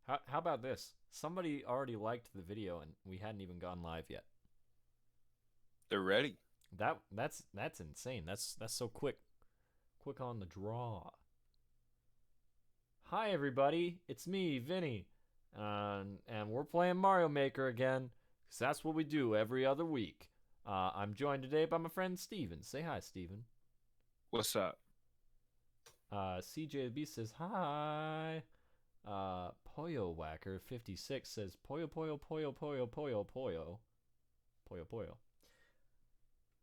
How about this? Somebody already liked the video and we hadn't even gone live yet. They're ready. That's insane. That's so quick. Quick on the draw. Hi everybody, it's me, Vinny. And we're playing Mario Maker again, because that's what we do every other week. I'm joined today by my friend Steven. Say hi, Steven. What's up? CJB says hi. Poyo Whacker 56 says Poyo Poyo Poyo Poyo Poyo Poyo Poyo Poyo.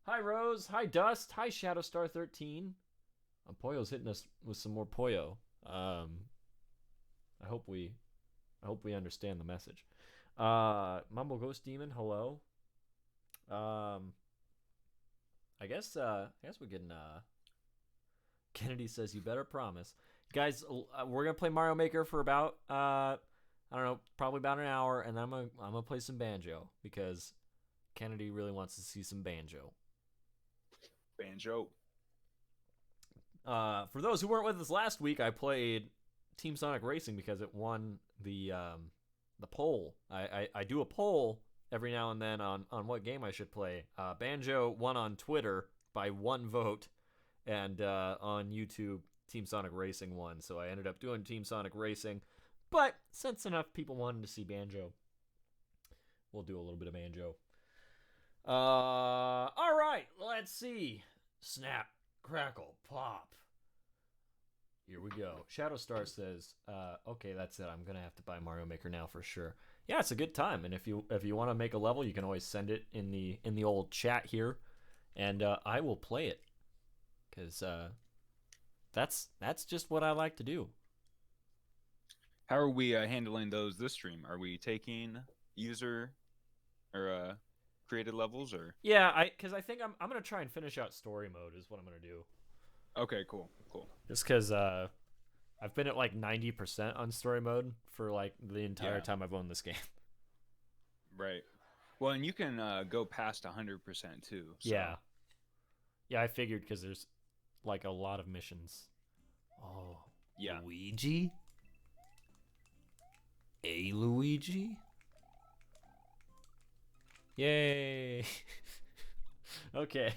Hi Rose, hi Dust, hi Shadowstar 13. Poyo's hitting us with some more Poyo. I hope we understand the message. Mumble Ghost Demon, hello. Um, I guess we can. Kennedy says you better promise, guys. We're gonna play Mario Maker for about I don't know, probably about an hour, and then I'm gonna play some banjo because Kennedy really wants to see some banjo. Banjo. For those who weren't with us last week, I played Team Sonic Racing because it won the poll. I do a poll every now and then on what game I should play. Banjo won on Twitter by one vote, and on YouTube, Team Sonic Racing won. So I ended up doing Team Sonic Racing. But since enough people wanted to see Banjo, we'll do a little bit of Banjo. All right, let's see. Snap, crackle, pop. Here we go. Shadowstar says, "Okay, that's it. I'm gonna have to buy Mario Maker now for sure." Yeah, it's a good time, and if you want to make a level, you can always send it in the old chat here, and I will play it, cause that's just what I like to do. How are we handling those this stream? Are we taking user or created levels or? Yeah, cause I think I'm gonna try and finish out story mode is what I'm gonna do. Okay, cool, cool. Just cause I've been at like 90% on story mode for like the entire Yeah, time I've owned this game. right. Well, and you can go past 100% too. So Yeah, yeah, I figured because there's like a lot of missions. Oh, yeah, Luigi? A Luigi? Yay! Okay,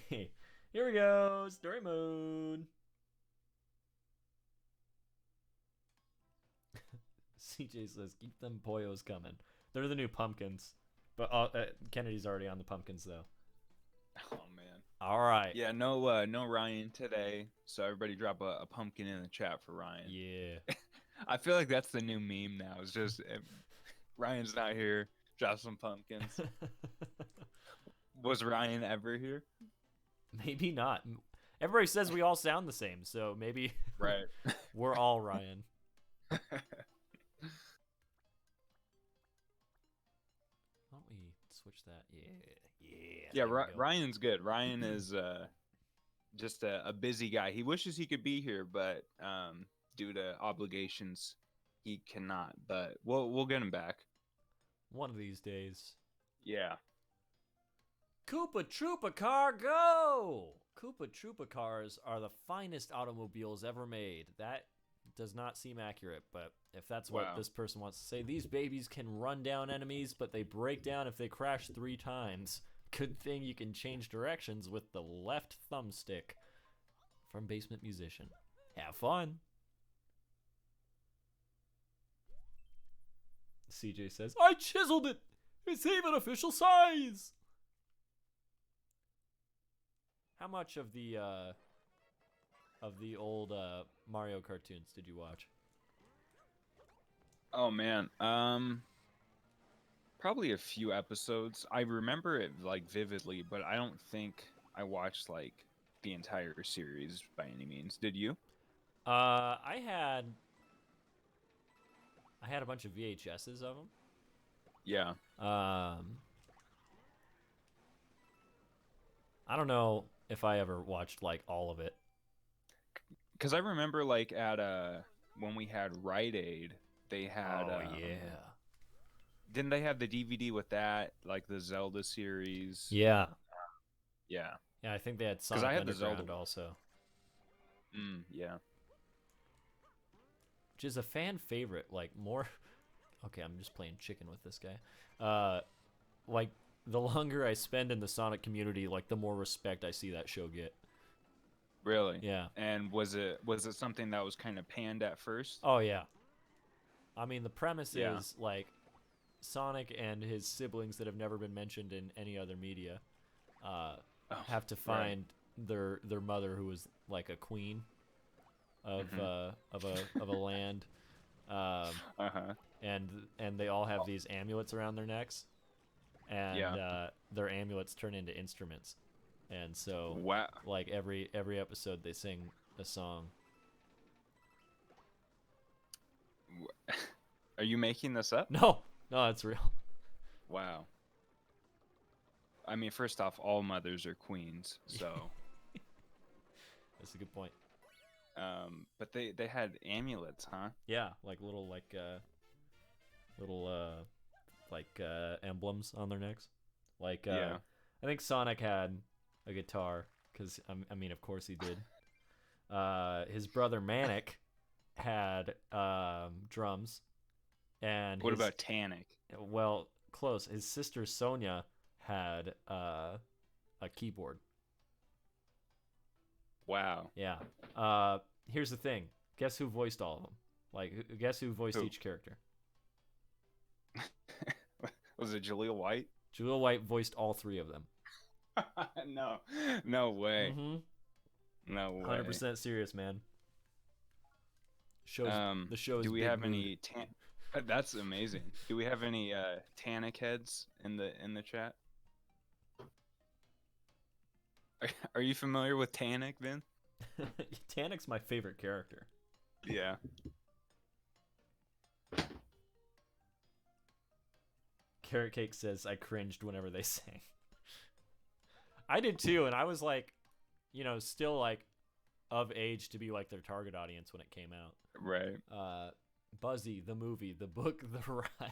here we go. Story mode. CJ says, "Keep them poyos coming." They're the new pumpkins, but Kennedy's already on the pumpkins though. oh man. All right. Yeah, no Ryan today. So everybody drop a pumpkin in the chat for Ryan. Yeah. I feel like that's the new meme now. It's just Ryan's not here. Drop some pumpkins. Was Ryan ever here? Maybe not. Everybody says we all sound the same, so maybe Right. we're all Ryan. Why don't we switch that? Yeah. Yeah, There we go. Ryan's good. Ryan is just a busy guy. He wishes he could be here, but due to obligations, he cannot. But we'll get him back. One of these days. Yeah. Koopa Troopa Car, go! Koopa Troopa cars are the finest automobiles ever made. That does not seem accurate, but if that's what Wow. this person wants to say, these babies can run down enemies, but they break down if they crash 3 times. Good thing you can change directions with the left thumbstick. From Basement Musician. Have fun. CJ says, "I chiseled it! It's even official size!" How much of the old Mario cartoons did you watch? Oh man. Probably a few episodes. I remember it like vividly, but I don't think I watched like the entire series by any means. Did you? I had a bunch of VHSs of them. Yeah. I don't know if I ever watched like all of it. Because I remember like at when we had Rite Aid, they had Oh yeah, didn't they have the DVD with that, like the Zelda series? yeah, Yeah. yeah. I think they had Because I Sonic had the Zelda Underground one. also, Yeah. which is a fan favorite. Like more, okay, I'm just playing chicken with this guy. Like the longer I spend in the Sonic community, like the more respect I see that show get. Really? Yeah. And was it something that was kind of panned at first? Oh yeah. I mean, the premise Yeah. is like Sonic and his siblings that have never been mentioned in any other media have to find their mother, who was like a queen of a land, and they all have these amulets around their necks, and their amulets turn into instruments, and so Wow. like every episode they sing a song. Are you making this up? No, it's real. Wow. I mean, first off, all mothers are queens, so. That's a good point. But they had amulets, huh? Yeah, like little emblems on their necks. Like I think Sonic had a guitar, because I mean, of course he did. His brother Manic had drums, and what about Tannic? Well, close. His sister Sonia had a keyboard. Wow. Yeah. Here's the thing. Guess who voiced all of them? Like, guess who voiced each character? Was it Jaleel White? Jaleel White voiced all three of them. No way. Mm-hmm. No way. 100% serious, man. The show's do we big have mood. any that's amazing. Do we have any Tannic heads in the chat? Are you familiar with Tannic, Vin? Tannic's my favorite character. Yeah. Carrot Cake says, I cringed whenever they sang. I did too, and I was like, still like of age to be like their target audience when it came out. Right. Buzzy, the movie, the book, the ride.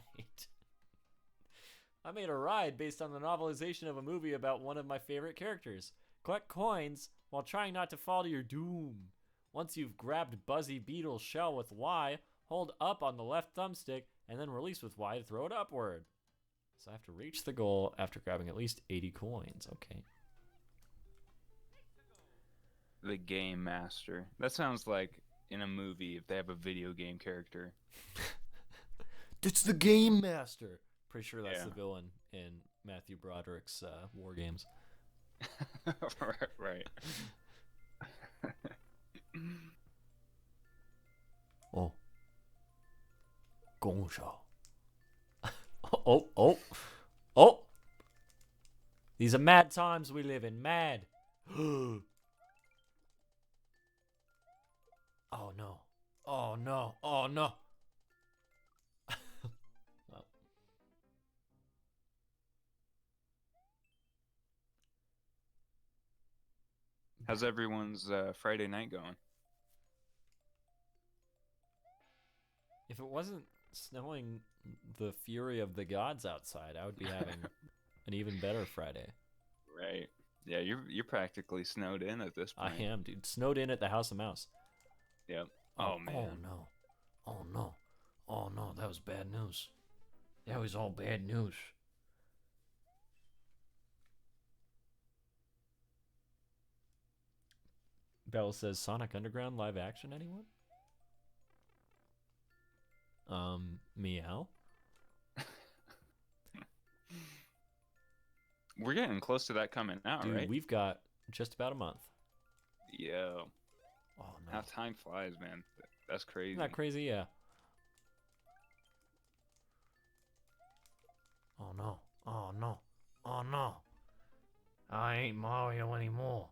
I made a ride based on the novelization of a movie about one of my favorite characters. Collect coins while trying not to fall to your doom. Once you've grabbed Buzzy Beetle's shell with Y, hold up on the left thumbstick, and then release with Y to throw it upward. So I have to reach the goal after grabbing at least 80 coins. Okay. The Game Master. That sounds like in a movie if they have a video game character. It's the Game Master. Pretty sure that's the villain in Matthew Broderick's War Games. Right. Oh. Gongshao. Oh. These are mad times we live in. Mad. Oh no. Oh no. Oh no. Well. How's everyone's Friday night going? If it wasn't snowing the fury of the gods outside, I would be having an even better Friday. Right. Yeah, you're practically snowed in at this point. I am, dude. Snowed in at the House of Mouse. Yep. Oh man. Oh no. Oh no. Oh no, that was bad news. That was all bad news. Bell says Sonic Underground live action, anyone? Meow. We're getting close to that coming out, Dude, right? we've got just about a month. Yo. Oh no. How time flies, man. That's crazy. Isn't that crazy? Yeah. Oh no. Oh no. Oh no. I ain't Mario anymore.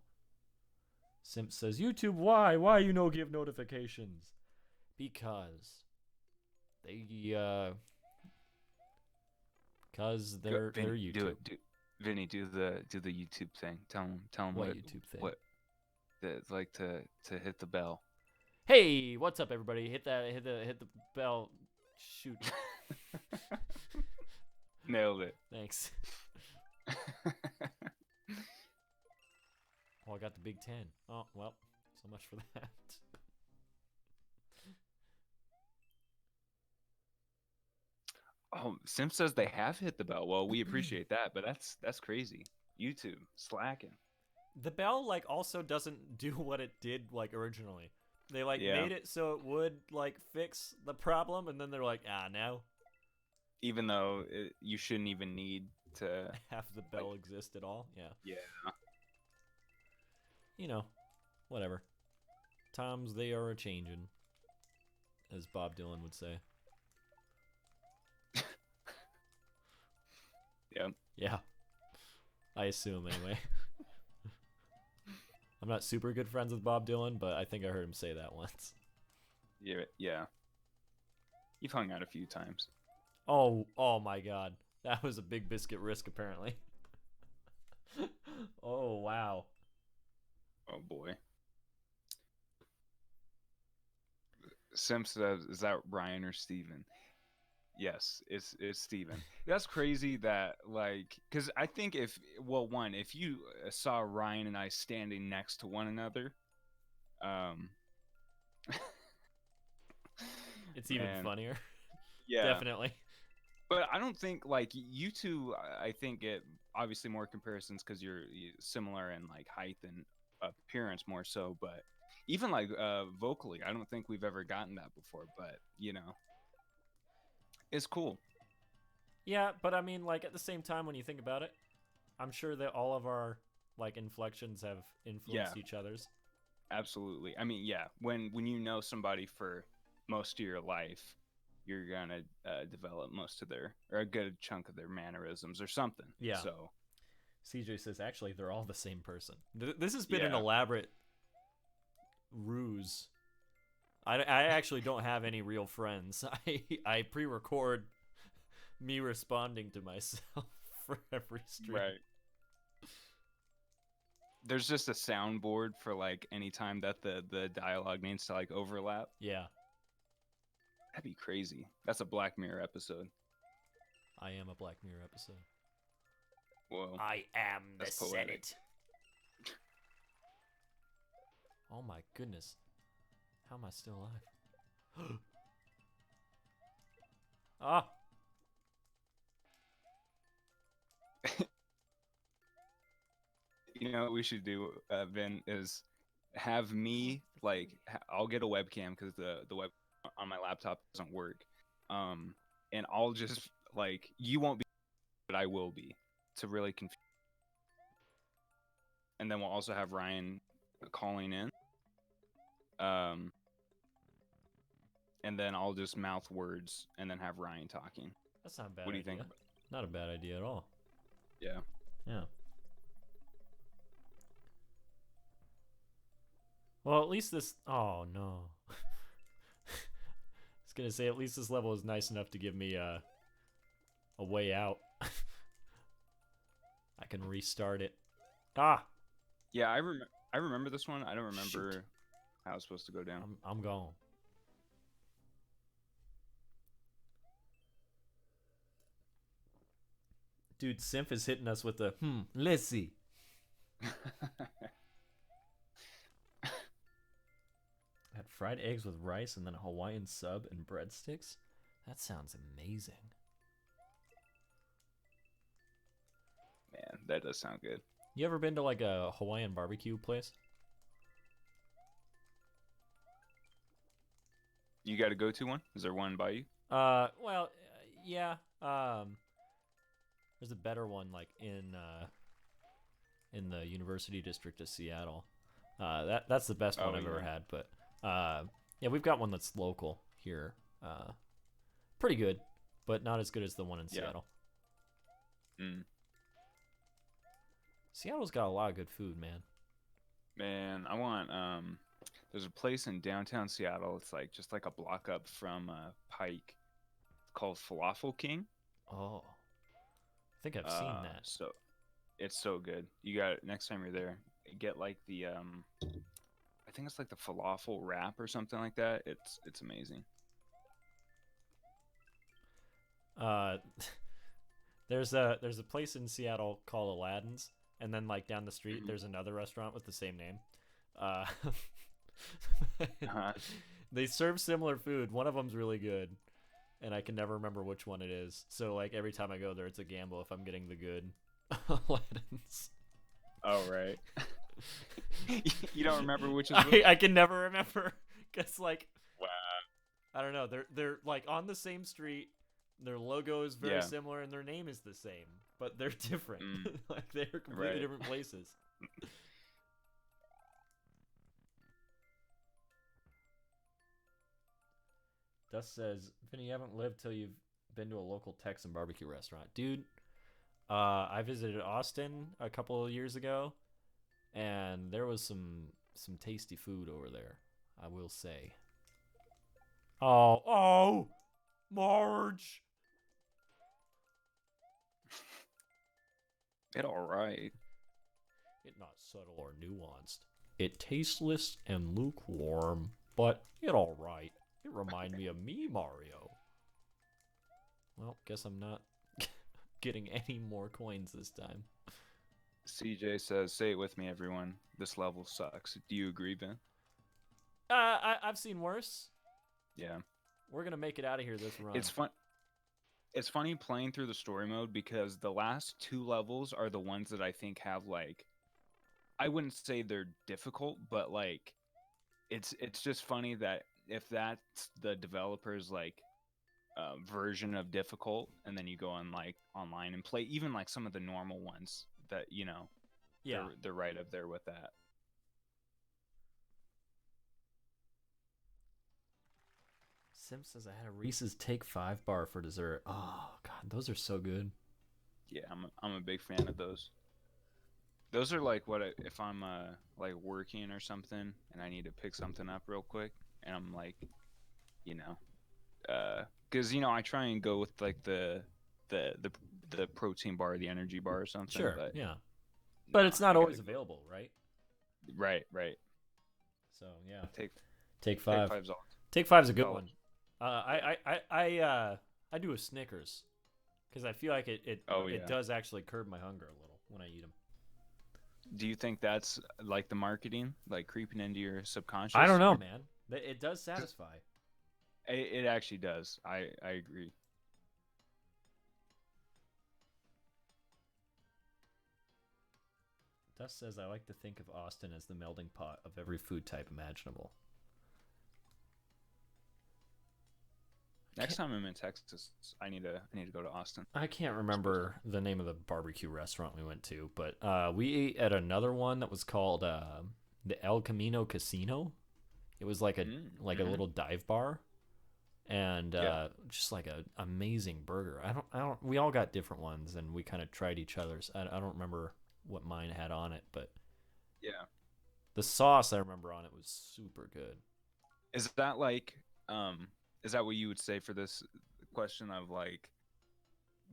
Simp says, YouTube, why? Why you no give notifications? Because they're YouTube. Do it. Vinny, do the YouTube thing. Tell them What YouTube thing? What like to hit the bell. Hey, what's up, everybody? Hit the bell. Shoot. Nailed it. Thanks. Oh, I got the Big 10. Oh, well, so much for that. Oh, Sim says they have hit the bell. Well, we appreciate that, but that's crazy. YouTube slacking. The bell like also doesn't do what it did like originally. They like Yeah. made it so it would like fix the problem, and then they're like, no, Even though you shouldn't even need to. have the Like, bell exist at all. Yeah, yeah. you know, whatever. Times they are a changing, as Bob Dylan would say. Yeah. Yeah, I assume anyway. I'm not super good friends with Bob Dylan, but I think I heard him say that once. Yeah. Yeah. You've hung out a few times. Oh my God, that was a big biscuit risk apparently. Oh wow. Oh boy. Sim says, "Is that Ryan or Steven?" Yes, it's Steven. That's crazy that like cuz I think if you saw Ryan and I standing next to one another, um It's even man, funnier. yeah. Definitely. But I don't think like you two I think it obviously more comparisons cuz you're similar in like height and appearance more so, but even like vocally, I don't think we've ever gotten that before, but it's cool. Yeah, but I mean, like at the same time, when you think about it, I'm sure that all of our like inflections have Yeah. influenced each other's. Absolutely. I mean, yeah, when you know somebody for most of your life, you're gonna develop most of their or a good chunk of their mannerisms or something. Yeah. So CJ says actually they're all the same person. This has been an yeah, elaborate ruse. I actually don't have any real friends. I pre-record me responding to myself for every stream. right. There's just a soundboard for like any time that the dialogue needs to like overlap. Yeah, That'd be crazy. That's a Black Mirror episode. I am a Black Mirror episode. Whoa, I am the that's poetic. Senate. Oh my goodness. How am I still alive? Ah! You know what we should do, Vin, is have me like I'll get a webcam because the web on my laptop doesn't work, and I'll just like you won't be, but I will be to really confuse. And then we'll also have Ryan calling in, um, and then I'll just mouth words and then have Ryan talking. That's not a bad What do you idea. think? Not a bad idea at all. Yeah. Yeah. Well, at least this. Oh no. I was gonna say at least this level is nice enough to give me a way out. I can restart it. Ah, Yeah, I remember this one. I don't remember Shoot. how it's supposed to go down. I'm gone. Dude, Symph is hitting us with the let's see. Had fried eggs with rice and then a Hawaiian sub and breadsticks. That sounds amazing. Man, that does sound good. You ever been to like a Hawaiian barbecue place? You got to go to one? Is there one by you? Well, yeah. There's a better one like in the University District of Seattle. That's the best one I've ever had. But yeah, we've got one that's local here. Pretty good, but not as good as the one in Seattle. Mm. Seattle's got a lot of good food, man. Man, I want there's a place in downtown Seattle. It's like just like a block up from Pike. It's called Falafel King. Oh, I think I've seen that. So it's so good. You got next time you're there, get like the I think it's like the falafel wrap or something like that. It's amazing. There's a place in Seattle called Aladdin's, and then like down the street Mm-hmm. there's another restaurant with the same name. Uh, Uh-huh. they serve similar food. One of them's really good. and I can never remember which one it is. So like every time I go there, it's a gamble if I'm getting the good Aladdin's. Oh right. You don't remember which is I, which? I can never remember because like Wow. I don't know. They're like on the same street. Their logo is very Yeah. similar, and their name is the same, but they're different. Mm, Like they're completely right. different places. Dust says, Vinny, you haven't lived till you've been to a local Texan barbecue restaurant, dude. I visited Austin a couple of years ago, and there was some tasty food over there. I will say. Oh, Marge. It all right. It not subtle or nuanced. It tasteless and lukewarm, but it all right. It remind me of me, Mario. Well, guess I'm not getting any more coins this time. CJ says, "Say it with me, everyone. This level sucks." Do you agree, Ben? I've seen worse. Yeah. We're gonna make it out of here this run. It's fun. It's funny playing through the story mode because the last two levels are the ones that I think have like, I wouldn't say they're difficult, but like it's just funny that if that's the developer's like version of difficult, and then you go on like online and play even like some of the normal ones that Yeah. they're right up there with that. Sim says I had a Reese's Take 5 bar for dessert. Oh god, those are so good. Yeah, I'm a big fan of those. Those are like if I'm like working or something and I need to pick something up real quick, and I'm like, you know, because I try and go with like the the the protein bar, the energy bar or something, Sure, but yeah. no, But it's not I gotta always go. available, right? Right. So yeah. Take Take take 5. five's all. Take 5's a good Solid. one. I do a Snickers because I feel like Oh it yeah. does actually curb my hunger a little when I eat them. Do you think that's like the marketing, like creeping into your subconscious? I don't know, man. It does satisfy. It actually does. I agree. Dust says I like to think of Austin as the melding pot of every food type imaginable. Next time I'm in Texas, I need to go to Austin. I can't remember the name of the barbecue restaurant we went to, but we ate at another one that was called the El Camino Casino. It was like a Mm-hmm. little dive bar, and Yeah. just like a amazing burger. I don't. We all got different ones, and we kind of tried each other's. I don't remember what mine had on it, but Yeah. the sauce I remember on it was super good. Is that like is that what you would say for this question of like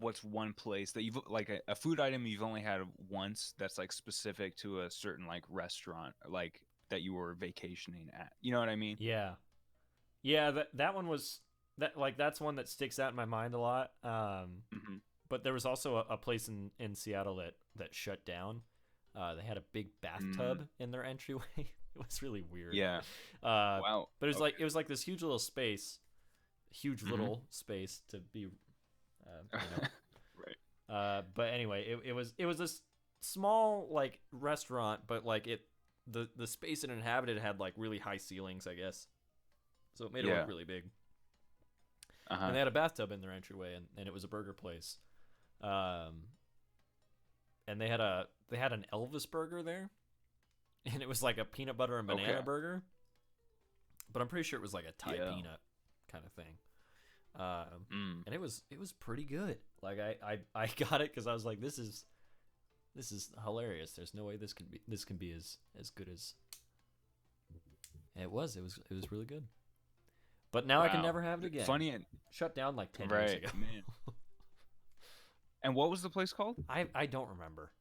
what's one place that you've like a food item you've only had once that's like specific to a certain like restaurant like that you were vacationing at? You know what I mean? Yeah, yeah. That one was that's one that sticks out in my mind a lot. Hmm. But there was also a place in Seattle that shut down. They had a big Mm, bathtub in their entryway. It was really weird. yeah. Uh, Wow. but Okay. it was like this huge little space, Hmm. to be, Right. But anyway, it was this small like restaurant, but like the space it inhabited had like really high ceilings, I guess. So it made it look Yeah. really big. Uh-huh. And they had a bathtub in their entryway, and it was a burger place. Um, and they had an Elvis burger there, and it was like a peanut butter and banana Okay. burger, but I'm pretty sure it was like a Thai Yeah. peanut kind of thing. Mm. And it was pretty good. Like I got it because I was like, this is hilarious. There's no way this can be as good as and it was. It was really good. But now I can Wow. never have it again. Funny and Shut down like 10 years right, ago. man. And what was the place called? I don't remember.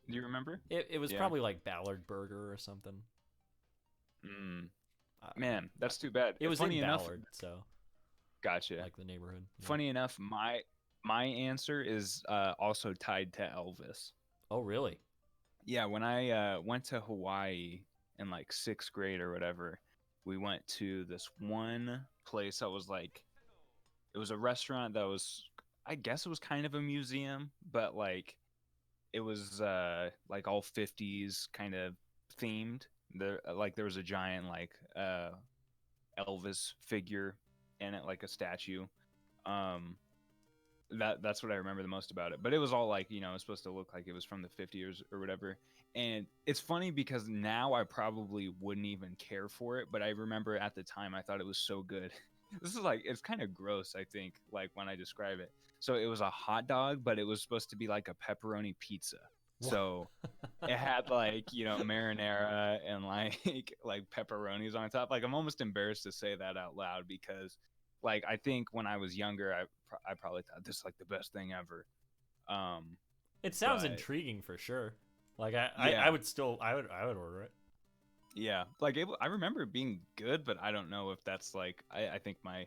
Do you remember? It was Yeah. probably like Ballard Burger or something. Mm. Uh, Man, that's too bad. it was Funny in enough, Ballard, so gotcha. like the neighborhood. Yeah. Funny enough, my answer is also tied to Elvis. Oh, really? Yeah, when I went to Hawaii in like sixth grade or whatever, we went to this one place that was like it was a restaurant that was, I guess it was kind of a museum, but like it was like all 50s kind of themed. There was a giant like Elvis figure in it, like a statue. Um, that's what I remember the most about it. But it was all like, it was supposed to look like it was from the 50s or whatever. And it's funny because now I probably wouldn't even care for it, but I remember at the time I thought it was so good. This is like, it's kind of gross, I think, like when I describe it. So it was a hot dog, but it was supposed to be like a pepperoni pizza. So it had like, marinara and like like pepperonis on top. Like I'm almost embarrassed to say that out loud because like I think when I was younger, I probably thought this is like the best thing ever. Um, It sounds but intriguing for sure. Like I yeah, would still I would order it. yeah, like I remember it being good, but I don't know if that's like I think my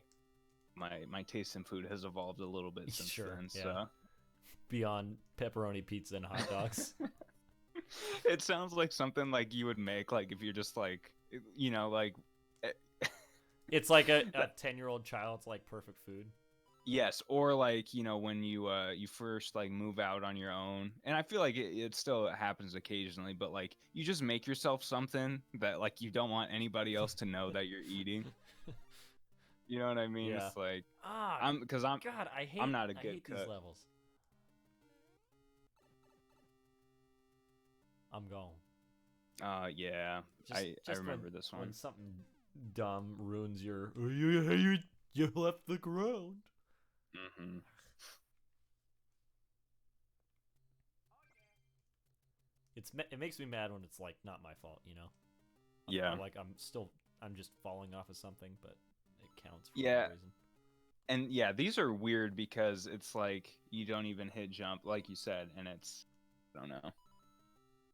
taste in food has evolved a little bit since Sure, then. yeah. So Beyond pepperoni pizza and hot dogs. it sounds like something like you would make like if you're just like like It's like a 10-year-old child's like perfect food. yes, or like when you first like move out on your own, and I feel like it still happens occasionally, but like you just make yourself something that like you don't want anybody else to know that you're eating. You know what I mean? Yeah. It's like Ah, I'm because God, I'm not a I good hate these cook. levels. I'm gone. Yeah, I remember this When one. something dumb ruins your you left the ground. Hmm. It makes me mad when it's like not my fault, you know. Yeah, Like I'm just falling off of something, but it counts for yeah, some reason. and yeah, these are weird because it's like you don't even hit jump, like you said, and it's I don't know.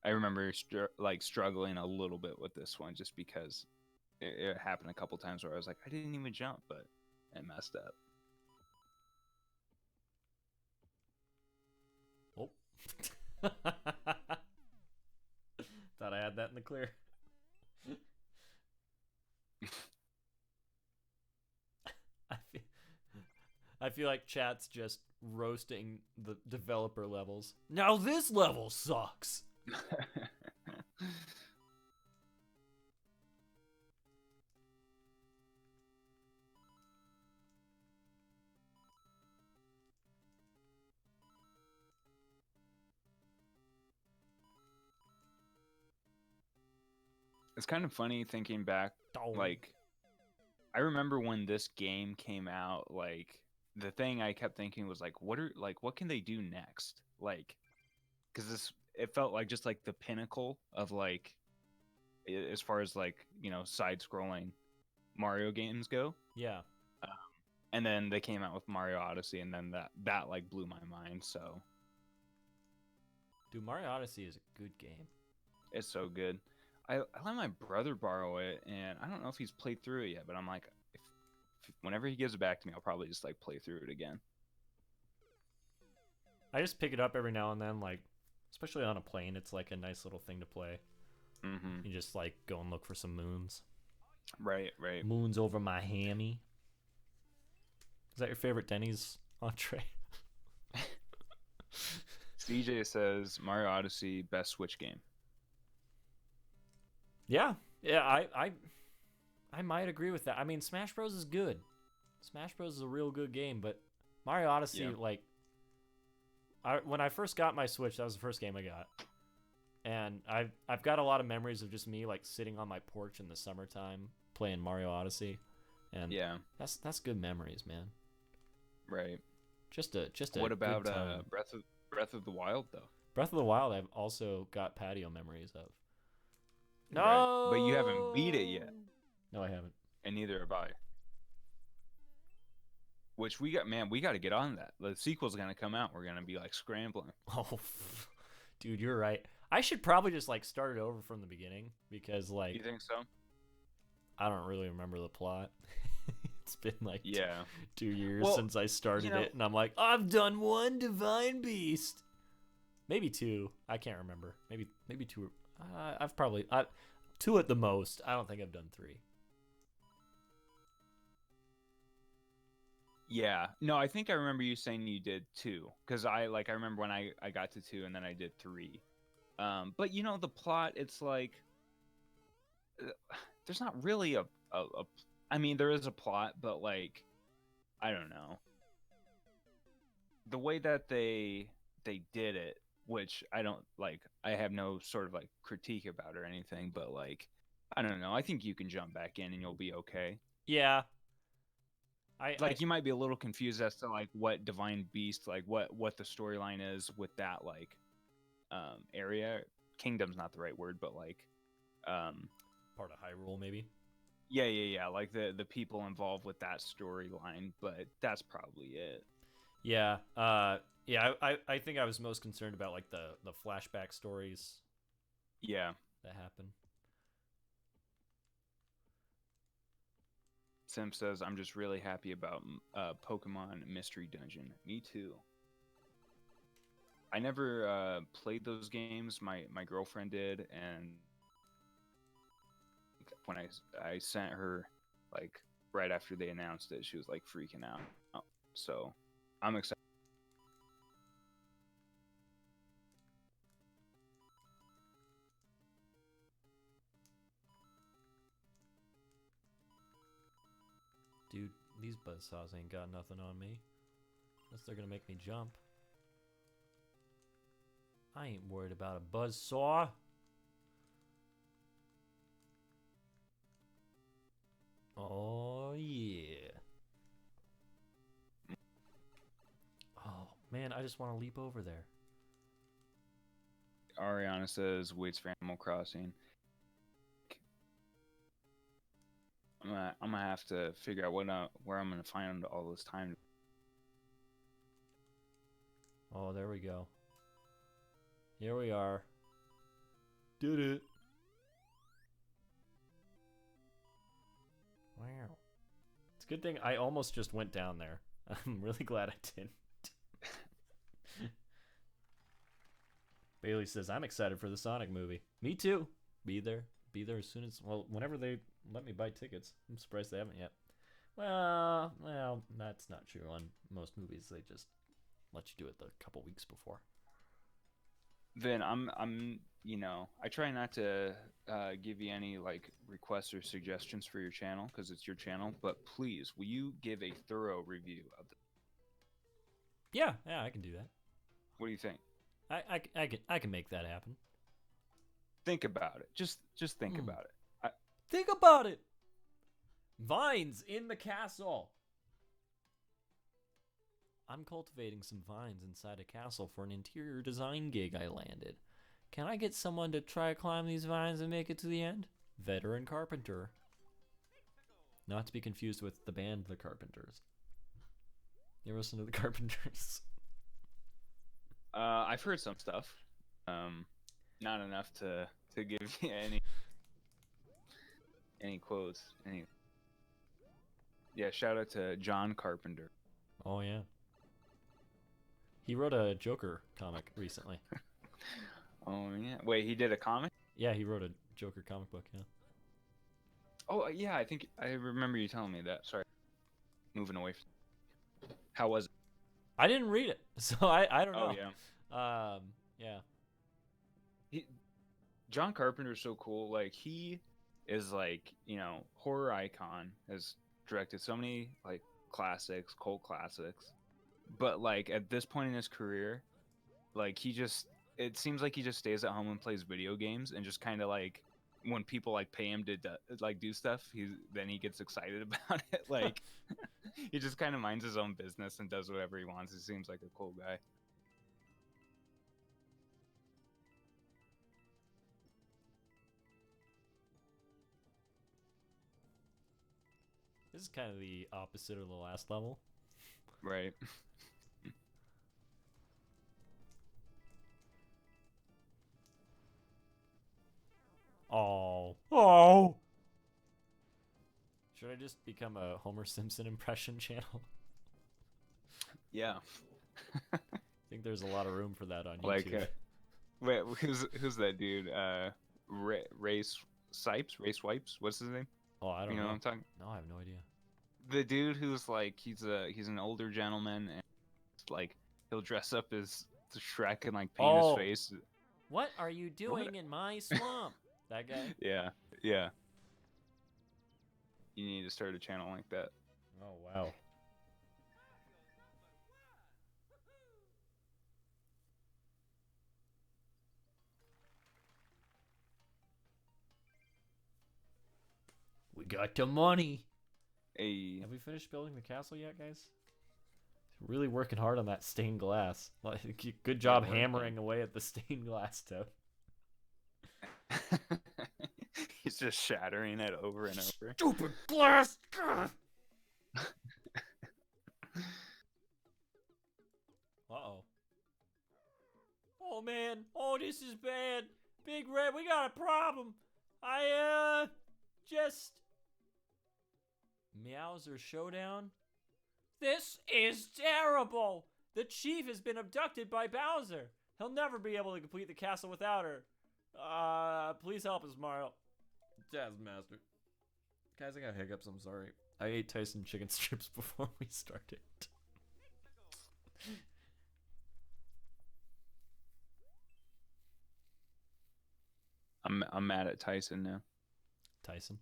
I remember like struggling a little bit with this one just because it happened a couple times where I was like, I didn't even jump, but it messed up. Oh. Thought I had that in the clear. I feel, I feel like chat's just roasting the developer levels. Now this level sucks. It's kind of funny thinking back, Oh. like I remember when this game came out, like the thing I kept thinking was like, what can they do next? Like, because this it felt like just like the pinnacle of like as far as like side scrolling Mario games go. Yeah. Um, and then they came out with Mario Odyssey, and then that like blew my mind. So Dude, Mario Odyssey is a good game. it's so good. I let my brother borrow it, and I don't know if he's played through it yet, but I'm like, if whenever he gives it back to me, I'll probably just like play through it again. I just pick it up every now and then, like, especially on a plane. It's like a nice little thing to play. Mm-hmm. You just like go and look for some moons. Right, right. Moons over my hammy. Is that your favorite Denny's entree? CJ says Mario Odyssey best Switch game. Yeah, I might agree with that. I mean, Smash Bros is good. Smash Bros is a real good game, but Mario Odyssey, Yeah. like, when I first got my Switch, that was the first game I got, and I've got a lot of memories of just me like sitting on my porch in the summertime playing Mario Odyssey, and Yeah. that's good memories, man. Right. Just a What about good time. Breath of the Wild though? Breath of the Wild, I've also got patio memories of. Right. But you haven't beat it yet, No, I haven't. and neither have I. Which we got to get on that. The sequel's gonna come out. We're gonna be like scrambling. Oh, dude, you're right. I should probably just like start it over from the beginning because like You think so? I don't really remember the plot. It's been like Yeah. 2 years Well, since I started you know- it, and I'm like, I've done one Divine Beast, maybe two. I can't remember. Maybe two. I've probably two at the most. I don't think I've done three. Yeah. No, I think I remember you saying you did 2, because I remember when I got to 2 and then I did 3. But you know the plot, it's like uh, there's not really a I mean there is a plot, but like I don't know the way that they did it, which I don't like. I have no sort of like critique about or anything, but like I don't know. I think you can jump back in and you'll be okay. Yeah, I Like you might be a little confused as to like what Divine Beast, like what the storyline is with that like area. Kingdom's not the right word, but like um part of Hyrule maybe. yeah, like the people involved with that storyline, but that's probably it. Yeah, yeah. I think I was most concerned about like the flashback stories Yeah. that happen. Sim says, I'm just really happy about Pokemon Mystery Dungeon. Me too. I never played those games. My girlfriend did, and when I sent her, like, right after they announced it, she was, like, freaking out. So, I'm excited. Dude, these buzzsaws ain't got nothing on me. Unless they're gonna make me jump. I ain't worried about a buzzsaw. Oh, yeah. Oh, man, I just want to leap over there. Ariana says, waits for Animal Crossing. I'm gonna have to figure out where I'm gonna find all this time. Oh, there we go. Here we are. Did it. Wow. It's a good thing I almost just went down there. I'm really glad I didn't. Bailey says, I'm excited for the Sonic movie. Me too. Be there. Be there as soon as, well, whenever they let me buy tickets. I'm surprised they haven't yet. Well, that's not true. On most movies, they just let you do it a couple weeks before. Vin, I try not to give you any like requests or suggestions for your channel because it's your channel. But please, will you give a thorough review of it? Yeah, I can do that. What do you think? I can make that happen. Think about it. Just think about it. Think about it. Vines in the castle. I'm cultivating some vines inside a castle for an interior design gig I landed. Can I get someone to try climb these vines and make it to the end? Veteran carpenter. Not to be confused with the band The Carpenters. You ever listen to The Carpenters? I've heard some stuff. Not enough to give you any quotes. Yeah, shout out to John Carpenter. Oh yeah. He wrote a Joker comic recently. Oh yeah. Wait, he did a comic? Yeah, he wrote a Joker comic book, yeah. Oh yeah, I think I remember you telling me that. Sorry. Moving away from... How was it? I didn't read it, so I don't know. Oh yeah. Yeah. John Carpenter's so cool. Like he is like, horror icon, has directed so many like classics, cult classics. But like at this point in his career, like it seems like he just stays at home and plays video games and just kind of like when people like pay him to do stuff, then he gets excited about it. Like he just kind of minds his own business and does whatever he wants. He seems like a cool guy. This is kind of the opposite of the last level. Right. Oh. Should I just become a Homer Simpson impression channel? Yeah. I think there's a lot of room for that on YouTube. Like, wait, who's that dude? Ray Swipes? What's his name? Oh, I don't You know. know what I'm talking? No, I have no idea. the dude who's like he's an older gentleman and like he'll dress up as the Shrek and like paint his face. What are you doing in my swamp? That guy? Yeah, yeah. You need to start a channel like that. Oh, wow. We got the money. Hey, Have we finished building the castle yet, guys? Really working hard on that stained glass. Good job hammering away at the stained glass, Toad. he's just shattering it over and over. Stupid glass! Uh-oh. Oh, man. Oh, this is bad. Big Red, we got a problem. Just... Meowser Showdown? This is terrible! The chief has been abducted by Bowser. He'll never be able to complete the castle without her. Please help us, Mario. Taskmaster. Guys, I got hiccups, I'm sorry. I ate Tyson chicken strips before we started. I'm mad at Tyson now. Tyson?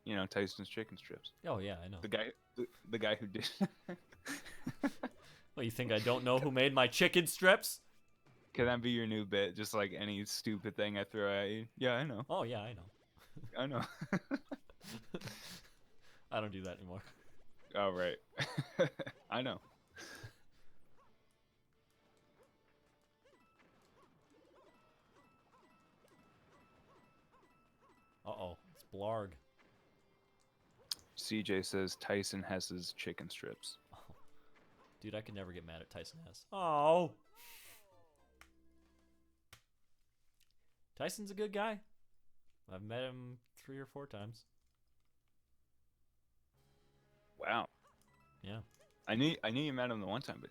You know, Tyson's chicken strips. Oh, yeah, I know. The guy who did. Well, you think I don't know who made my chicken strips? Can that be your new bit? Just like any stupid thing I throw at you? Yeah, I know. Oh, yeah, I know. I know. I don't do that anymore. Oh, right. I know. Uh-oh, it's Blarg. CJ says Tyson has his chicken strips. Oh. Dude, I could never get mad at Tyson Hess. Oh! Tyson's a good guy. I've met him 3 or 4 times. Wow. Yeah. I knew you met him the one time, but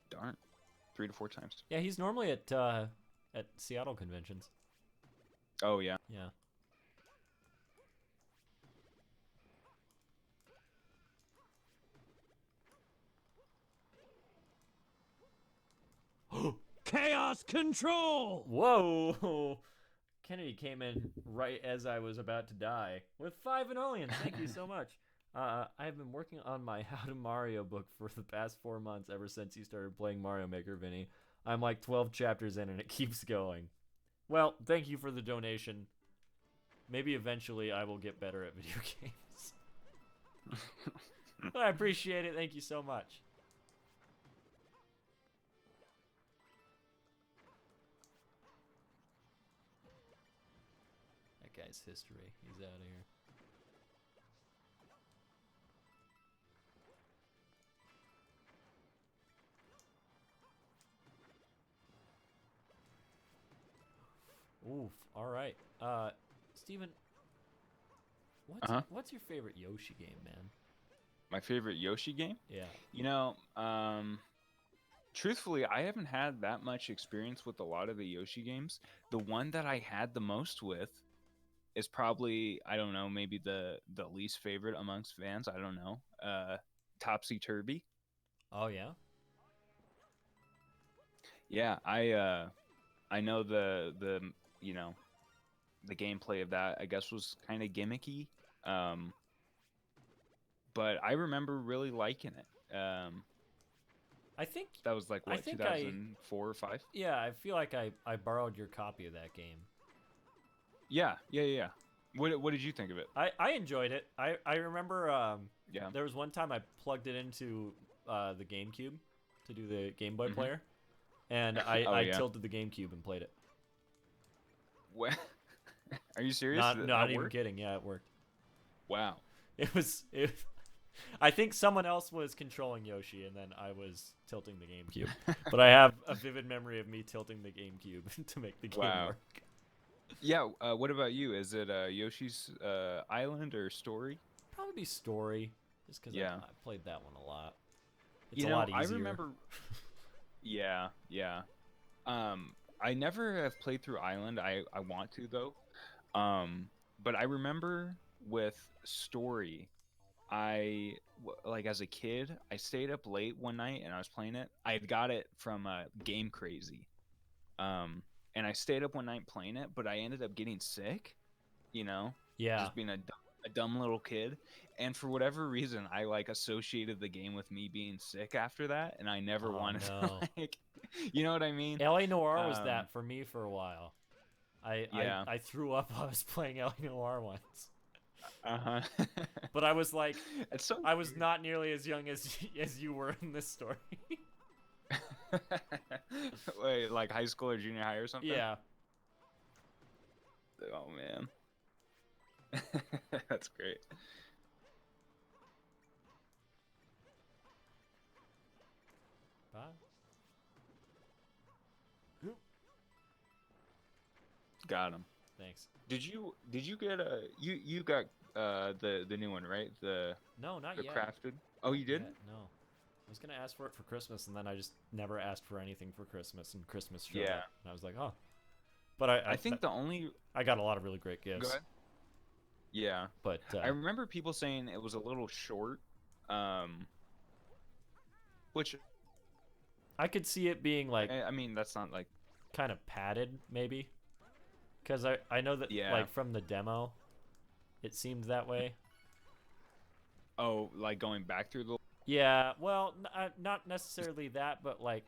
darn, 3 to 4 times. Yeah, he's normally at Seattle conventions. Oh yeah. Yeah. Chaos control! Whoa! Kennedy came in right as I was about to die with 5 Anoleans. Thank you so much. I've been working on my How to Mario book for the past 4 months ever since you started playing Mario Maker, Vinny. I'm like 12 chapters in and it keeps going. Well, thank you for the donation. Maybe eventually I will get better at video games. I appreciate it. Thank you so much. That guy's history. He's out of here. Oof. All right. Steven, what's your favorite Yoshi game, man? My favorite Yoshi game? Yeah. You know, truthfully, I haven't had that much experience with a lot of the Yoshi games. The one that I had the most with is probably, I don't know, maybe the least favorite amongst fans. I don't know. Topsy Turvy. Oh yeah. Yeah, I know the you know, the gameplay of that I guess was kind of gimmicky. But I remember really liking it. I think that was like what, 2004 or 5? Yeah, I feel like I borrowed your copy of that game. Yeah. What did you think of it? I enjoyed it. I remember yeah. There was one time I plugged it into the GameCube to do the Game Boy player, and I tilted the GameCube and played it. What? Are you serious? Not even kidding. Yeah, it worked. Wow. It was. I think someone else was controlling Yoshi, and then I was tilting the GameCube. But I have a vivid memory of me tilting the GameCube to make the game work. Yeah. What about you? Is it Yoshi's Island or Story? Probably Story, just because I played that one a lot. It's a lot easier. I remember. Yeah. I never have played through Island. I want to though. But I remember with story, like as a kid, I stayed up late one night and I was playing it. I had got it from Game Crazy, and I stayed up one night playing it, but I ended up getting sick. You know, Yeah. just being a dumb little kid, and for whatever reason, I like associated the game with me being sick after that, and I never wanted no. to like, you know what I mean? LA Noir was that for me for a while. Yeah. I threw up while I was playing LA Noir once. Uh-huh. But I was like, It's so I was weird. not nearly as young as you were in this story. Wait, like high school or junior high or something? Yeah. Oh man. That's great. Bye. Got him. Thanks. Did you get you got the new one, right? The No, not yet. crafted. Oh, you did? Yet, no. I was gonna ask for it for Christmas, and then I just never asked for anything for Christmas, and Christmas showed Yeah. up, and I was like, oh. But I think the only I got a lot of really great gifts. Go ahead. Yeah. But I remember people saying it was a little short, which I could see it being like I mean that's not like kind of padded, maybe, because I know that Yeah. like from the demo, it seemed that way. oh like going back through the Yeah, well, not necessarily that, but like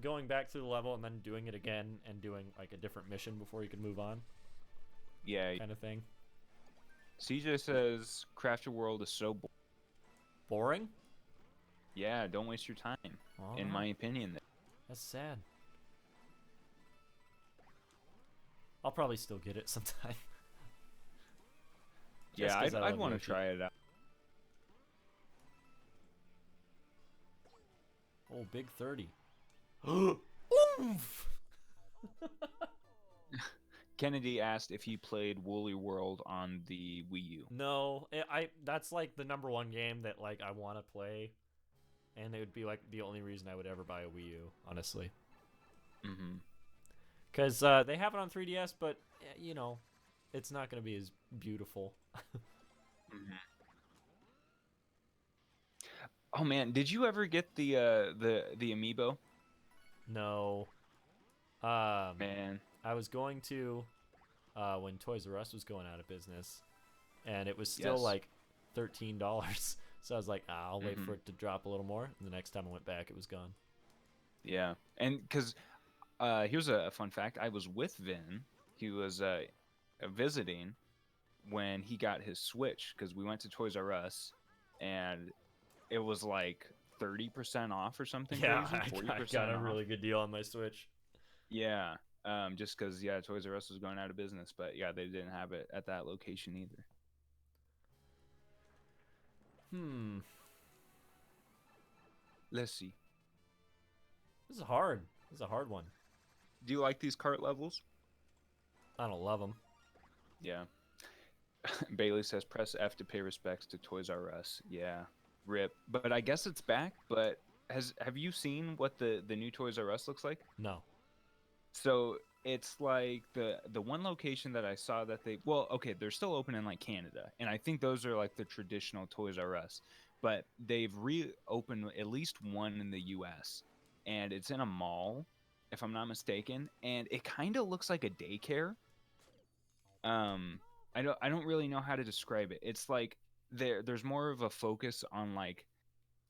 going back through the level and then doing it again and doing like a different mission before you could move on, yeah. kind of thing. CJ says Crafted World is so Boring? yeah. Don't waste your time, in my opinion. That's sad. I'll probably still get it sometime. Yeah, 'cause I I'd love want to Yoshi. try it out. Oh, big 30. Oomph! Kennedy asked if he played Woolly World on the Wii U. No, that's like the #1 game that like I want to play, and it would be like the only reason I would ever buy a Wii U, honestly. Mm-hmm. Because they have it on 3DS, but you know, it's not going to be as beautiful. Mm-hmm. Oh man, did you ever get the amiibo? No. Man, I was going to when Toys R Us was going out of business, and it was still Yes. like $13. So I was like, I'll wait Mhm. for it to drop a little more. And the next time I went back, it was gone. yeah, and because here's a fun fact: I was with Vin. He was visiting when he got his Switch because we went to Toys R Us, and it was like 30% off or something Yeah, crazy. I 40% got a off. really good deal on my Switch. Yeah, just because Toys R Us was going out of business, but yeah, they didn't have it at that location either. Let's see. This is hard. This is a hard one. Do you like these cart levels? I don't love them. Yeah. Bailey says press F to pay respects to Toys R Us. Yeah. Rip. But I guess it's back, but have you seen what the new Toys R Us looks like? No. So it's like the one location that I saw that they're still open in like Canada, and I think those are like the traditional Toys R Us, but they've reopened at least one in the US, and it's in a mall, if I'm not mistaken, and it kind of looks like a daycare. I don't really know how to describe it. It's like there's more of a focus on like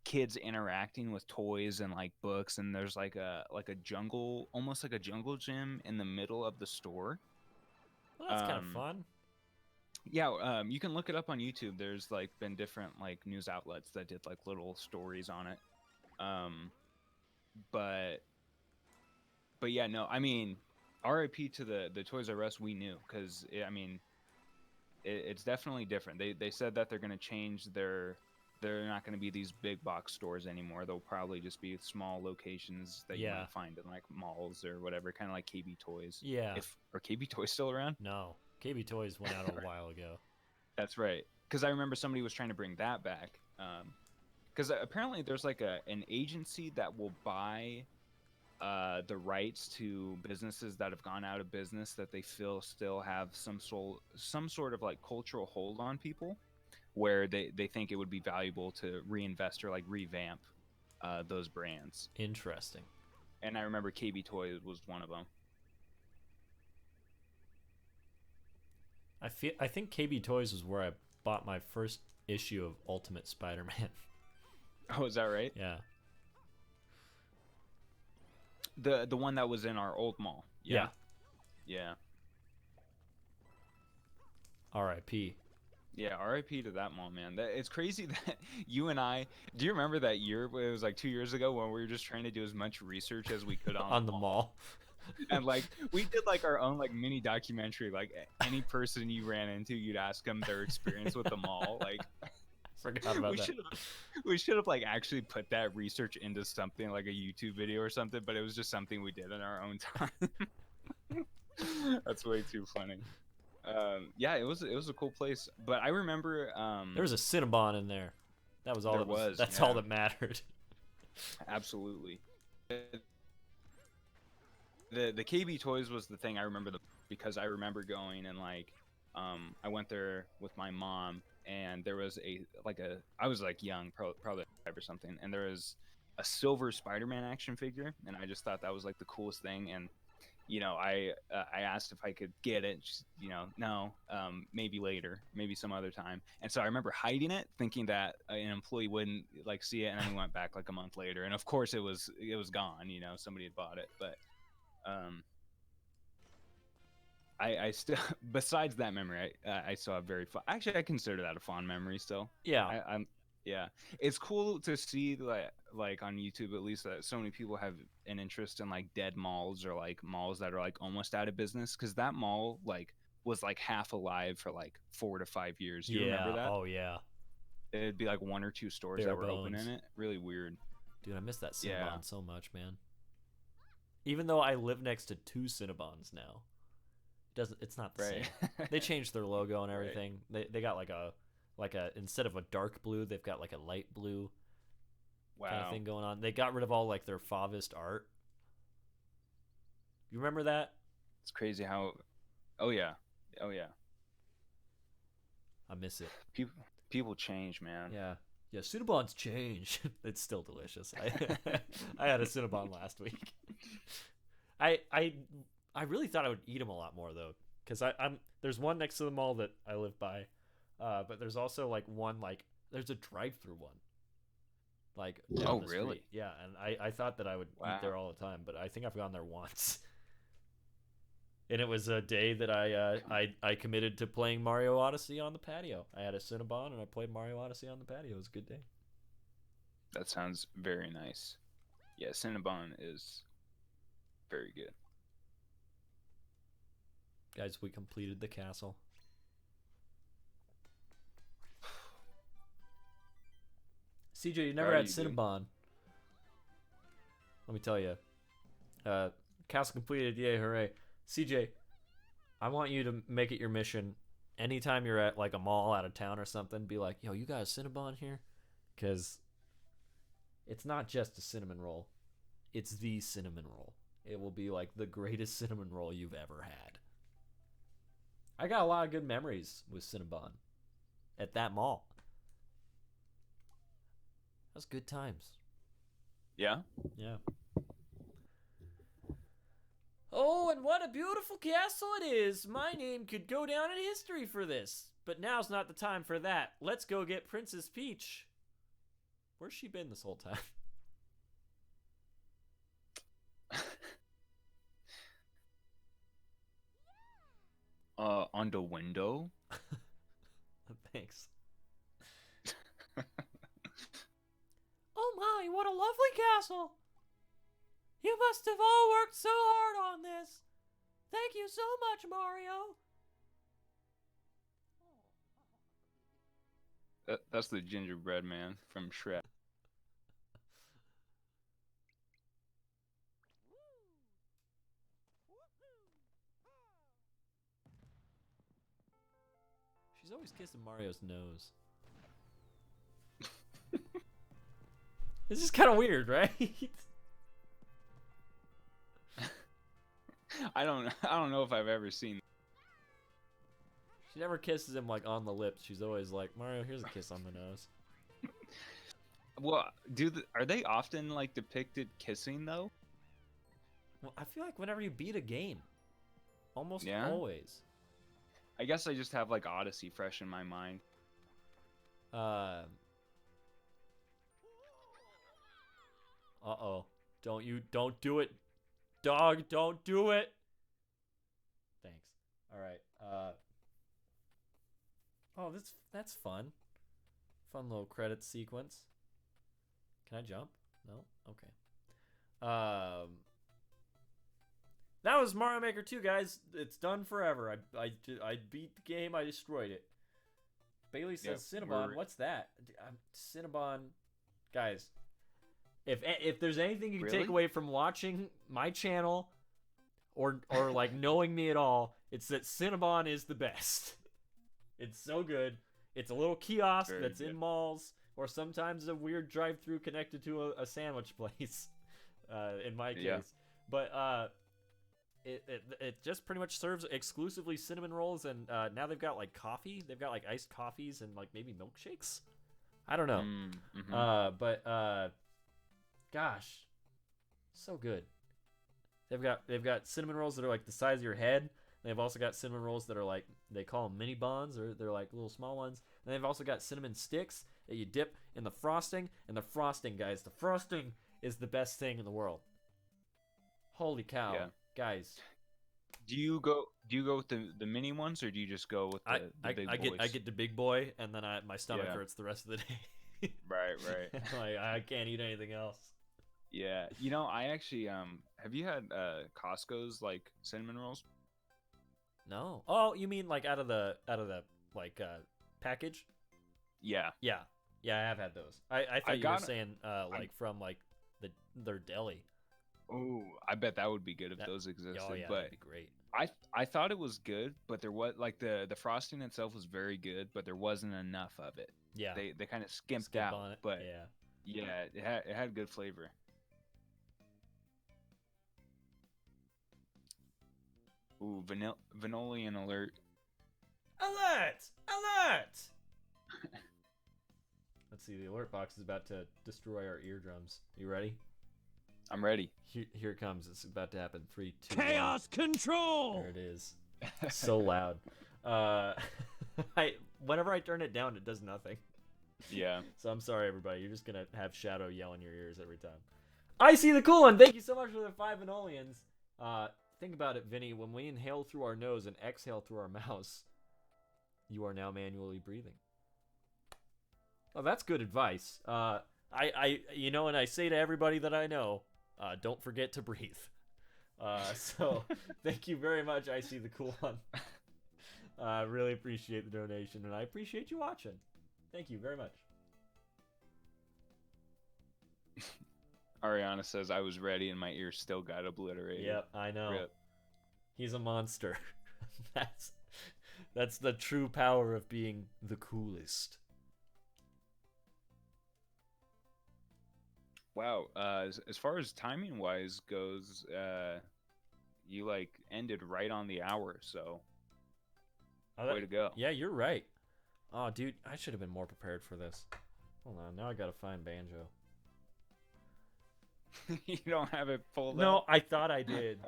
kids interacting with toys and like books, and there's like a jungle, almost like a jungle gym in the middle of the store. Well, that's kind of fun. Yeah, you can look it up on YouTube. There's like been different like news outlets that did like little stories on it. But yeah, no, I mean, RIP to the Toys R Us we knew, because I mean, it's definitely different. They said that they're going to change they're not going to be these big box stores anymore. They'll probably just be small locations that you Yeah. might find in like malls or whatever, kind of like KB Toys. Yeah. Are KB Toys still around? No. KB Toys went out a while ago. That's right. Because I remember somebody was trying to bring that back. Because apparently there's like an agency that will buy the rights to businesses that have gone out of business that they feel still have some sort of like cultural hold on people, where they think it would be valuable to reinvest or like revamp those brands. Interesting. And I remember KB Toys was one of them. I think KB Toys was where I bought my first issue of Ultimate Spider-Man. Oh, is that right? Yeah. The one that was in our old mall. Yeah. Yeah. R.I.P. Yeah, RIP to that mall, man. It's crazy that you and I. Do you remember that year? It was like 2 years ago when we were just trying to do as much research as we could on the mall. And like we did like our own like mini documentary. Like any person you ran into, you'd ask them their experience with the mall. Like Forgot about that. We should have like actually put that research into something like a YouTube video or something. But it was just something we did in our own time. That's way too funny. Yeah, it was a cool place, but I remember there was a Cinnabon in there. That was all. That's all that mattered. Absolutely. The KB Toys was the thing I remember because I remember going and like I went there with my mom, and there was I was like young, probably 5 or something, and there was a silver Spider-Man action figure, and I just thought that was like the coolest thing. And I asked if I could get it. Just, no, maybe later, maybe some other time. And so I remember hiding it, thinking that an employee wouldn't like see it, and then he went back like a month later, and of course it was gone. Somebody had bought it, but I still, besides that memory, I still have very fun. Actually, I consider that a fond memory still. Yeah. Yeah, it's cool to see like on YouTube at least that so many people have an interest in like dead malls or like malls that are like almost out of business, because that mall like was like half alive for like 4 to 5 years. Do you remember that? Oh yeah. It'd be like 1 or 2 stores that were open in it. Really weird. Dude, I miss that Cinnabon so much, man. Even though I live next to 2 Cinnabons now, it's not the same. They changed their logo and everything. They got like a instead of a dark blue, they've got like a light blue kind of thing going on. They got rid of all like their Favist art. You remember that? It's crazy how. Oh yeah. I miss it. People change, man. Yeah. Cinnabons change. It's still delicious. I had a Cinnabon last week. I really thought I would eat them a lot more though, because there's one next to the mall that I live by. But there's also like one there's a drive-through one. Like down the really? Street. Yeah, and I thought that I would eat there all the time, but I think I've gone there once. And it was a day that I committed to playing Mario Odyssey on the patio. I had a Cinnabon and I played Mario Odyssey on the patio. It was a good day. That sounds very nice. Yeah, Cinnabon is very good. Guys, we completed the castle. CJ, you never had Cinnabon. Let me tell you. Castle completed, yay, hooray. CJ, I want you to make it your mission. Anytime you're at like a mall out of town or something, be like, yo, you got a Cinnabon here? Because it's not just a cinnamon roll. It's the cinnamon roll. It will be like the greatest cinnamon roll you've ever had. I got a lot of good memories with Cinnabon at that mall. That was good times. Yeah? Yeah. Oh, and what a beautiful castle it is. My name could go down in history for this. But now's not the time for that. Let's go get Princess Peach. Where's she been this whole time? On the window. Thanks. Oh my, what a lovely castle. You must have all worked so hard on this. Thank you so much, Mario. That's the gingerbread man from Shrek. She's always kissing Mario's nose. This is kind of weird, right? I don't know if I've ever seen. She never kisses him like on the lips. She's always like, Mario, here's a kiss on the nose. Well, are they often like depicted kissing though? Well, I feel like whenever you beat a game, almost Yeah? always. I guess I just have like Odyssey fresh in my mind. Uh-oh. Don't do it. Dog, don't do it. Thanks. All right. Oh, that's fun. Fun little credit sequence. Can I jump? No? Okay. That was Mario Maker 2, guys. It's done forever. I beat the game. I destroyed it. Bailey says Cinnabon. What's that? Cinnabon. Guys, if there's anything you can take away from watching my channel or like knowing me at all, it's that Cinnabon is the best. It's so good. It's a little kiosk that's in malls, or sometimes a weird drive-through connected to a sandwich place. In my case, but it just pretty much serves exclusively cinnamon rolls, and now they've got like coffee. They've got like iced coffees and like maybe milkshakes. I don't know. But gosh, so good. They've got cinnamon rolls that are like the size of your head. They've also got cinnamon rolls that are like, they call them mini buns, or they're like little small ones. And they've also got cinnamon sticks that you dip in the frosting. And the frosting, guys, the frosting is the best thing in the world. Holy cow, guys! Do you go with the mini ones, or do you just go with the big boys? I get the big boy, and then my stomach hurts the rest of the day. Right. Like I can't eat anything else. Yeah, you know, I actually have you had Costco's like cinnamon rolls? No. Oh, you mean like out of the like package? Yeah. Yeah, I have had those. I thought you were saying like from like their deli. Oh, I bet that would be good if those existed. Oh yeah, but that'd be great. I thought it was good, but there was like the frosting itself was very good, but there wasn't enough of it. Yeah. They kind of skimped out on it. But yeah, it had good flavor. Ooh, Vanillian alert. Alert! Let's see, the alert box is about to destroy our eardrums. You ready? I'm ready. Here it comes. It's about to happen. 3, 2, Chaos 1. control! There it is. So loud. Whenever I turn it down, it does nothing. Yeah. So I'm sorry, everybody. You're just gonna have Shadow yell in your ears every time. I see the cool one. Thank you so much for the 5 Vanillians. Think about it, Vinny. When we inhale through our nose and exhale through our mouths, you are now manually breathing. Well, that's good advice. And I say to everybody that I know, don't forget to breathe. So thank you very much. I see the cool one. I really appreciate the donation, and I appreciate you watching. Thank you very much. Ariana says I was ready and my ears still got obliterated. Yep, I know. Rip. He's a monster. That's the true power of being the coolest. Wow. As far as timing wise goes, you like ended right on the hour, so way to go. Yeah, you're right. Oh, dude, I should have been more prepared for this. Hold on, now I gotta find Banjo. You don't have it pulled up? No, I thought I did.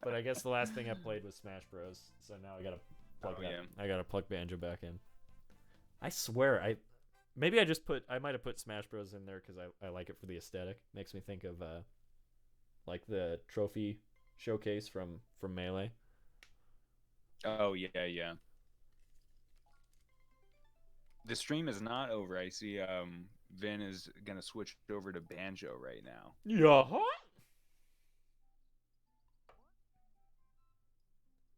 But I guess the last thing I played was Smash Bros. So now I gotta plug I gotta plug Banjo back in. I swear, I might have put Smash Bros. In there because I like it for the aesthetic. Makes me think of like the trophy showcase from Melee. Oh yeah. The stream is not over. I see Vin is gonna switch over to Banjo right now. Yeah.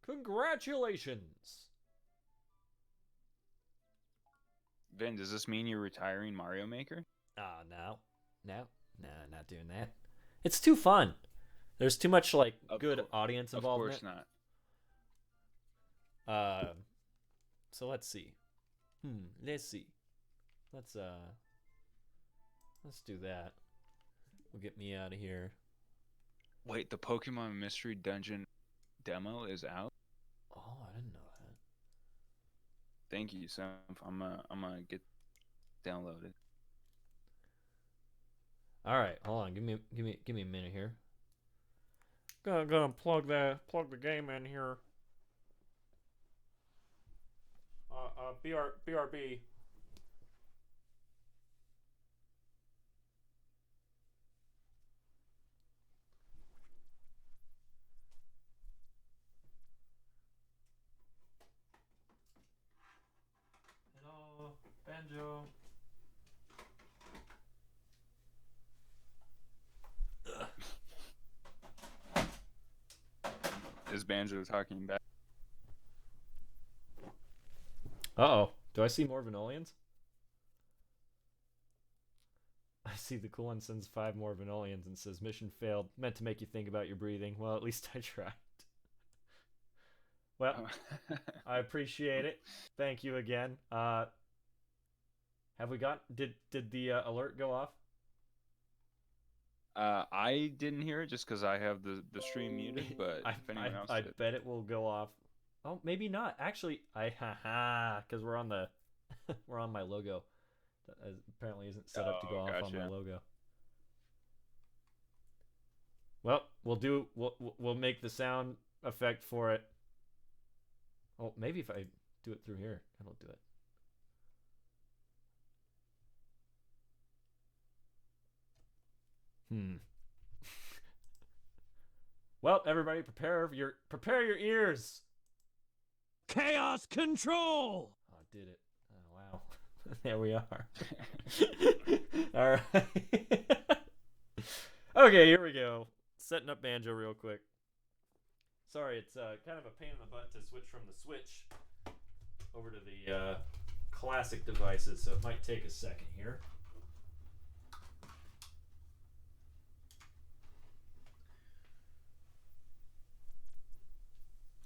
Congratulations. Vin, does this mean you're retiring Mario Maker? No, not doing that. It's too fun. There's too much like good audience involvement. Of course not. So let's see. Let's do that. We'll get me out of here. Wait, the Pokemon Mystery Dungeon demo is out. Oh, I didn't know that. Thank you, Sam. I'm gonna get downloaded. All right, hold on. Give me a minute here. Gonna plug the game in here. BRB. Hello, Banjo. Is Banjo talking back? Uh-oh. Do I see more Vanillions? I see the cool one sends 5 more Vanillions and says mission failed. Meant to make you think about your breathing. Well, at least I tried. Well, I appreciate it. Thank you again. Have we got did the alert go off? I didn't hear it just because I have the stream muted, but if anyone else I did. bet it will go off. Oh, maybe not. Actually, because we're on the we're on my logo. That apparently isn't set up to go off on my logo. Well, we'll make the sound effect for it. Oh, maybe if I do it through here, it'll do it. Well, everybody, prepare your ears. Chaos Control! Oh, I did it. Oh, wow. There we are. All right. Okay, here we go. Setting up Banjo real quick. Sorry, it's kind of a pain in the butt to switch from the Switch over to the classic devices, so it might take a second here.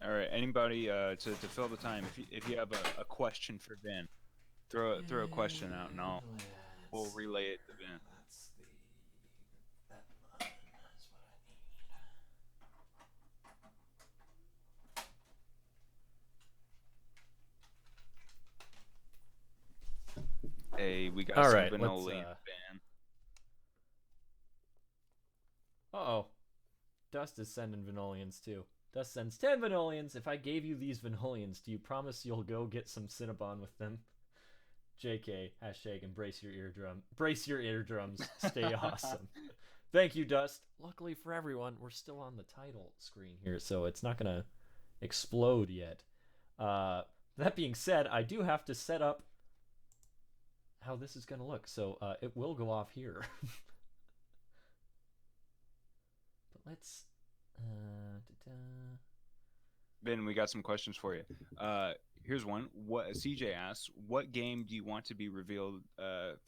All right, anybody to fill the time, if you have a question for Ben, throw a question out and we'll relay it to Ben. That button is what I need. Hey, we got All some right, vanilla Ben. Uh-oh. Dust is sending Vanillions too. Dust sends 10 Vanillions. If I gave you these Vanillions, do you promise you'll go get some Cinnabon with them? JK, hashtag embrace your eardrum. Brace your eardrums. Stay awesome. Thank you, Dust. Luckily for everyone, we're still on the title screen here, so it's not going to explode yet. That being said, I do have to set up how this is going to look, so it will go off here. But let's... Ben, we got some questions for you. Here's one. What CJ asks, what game do you want to be revealed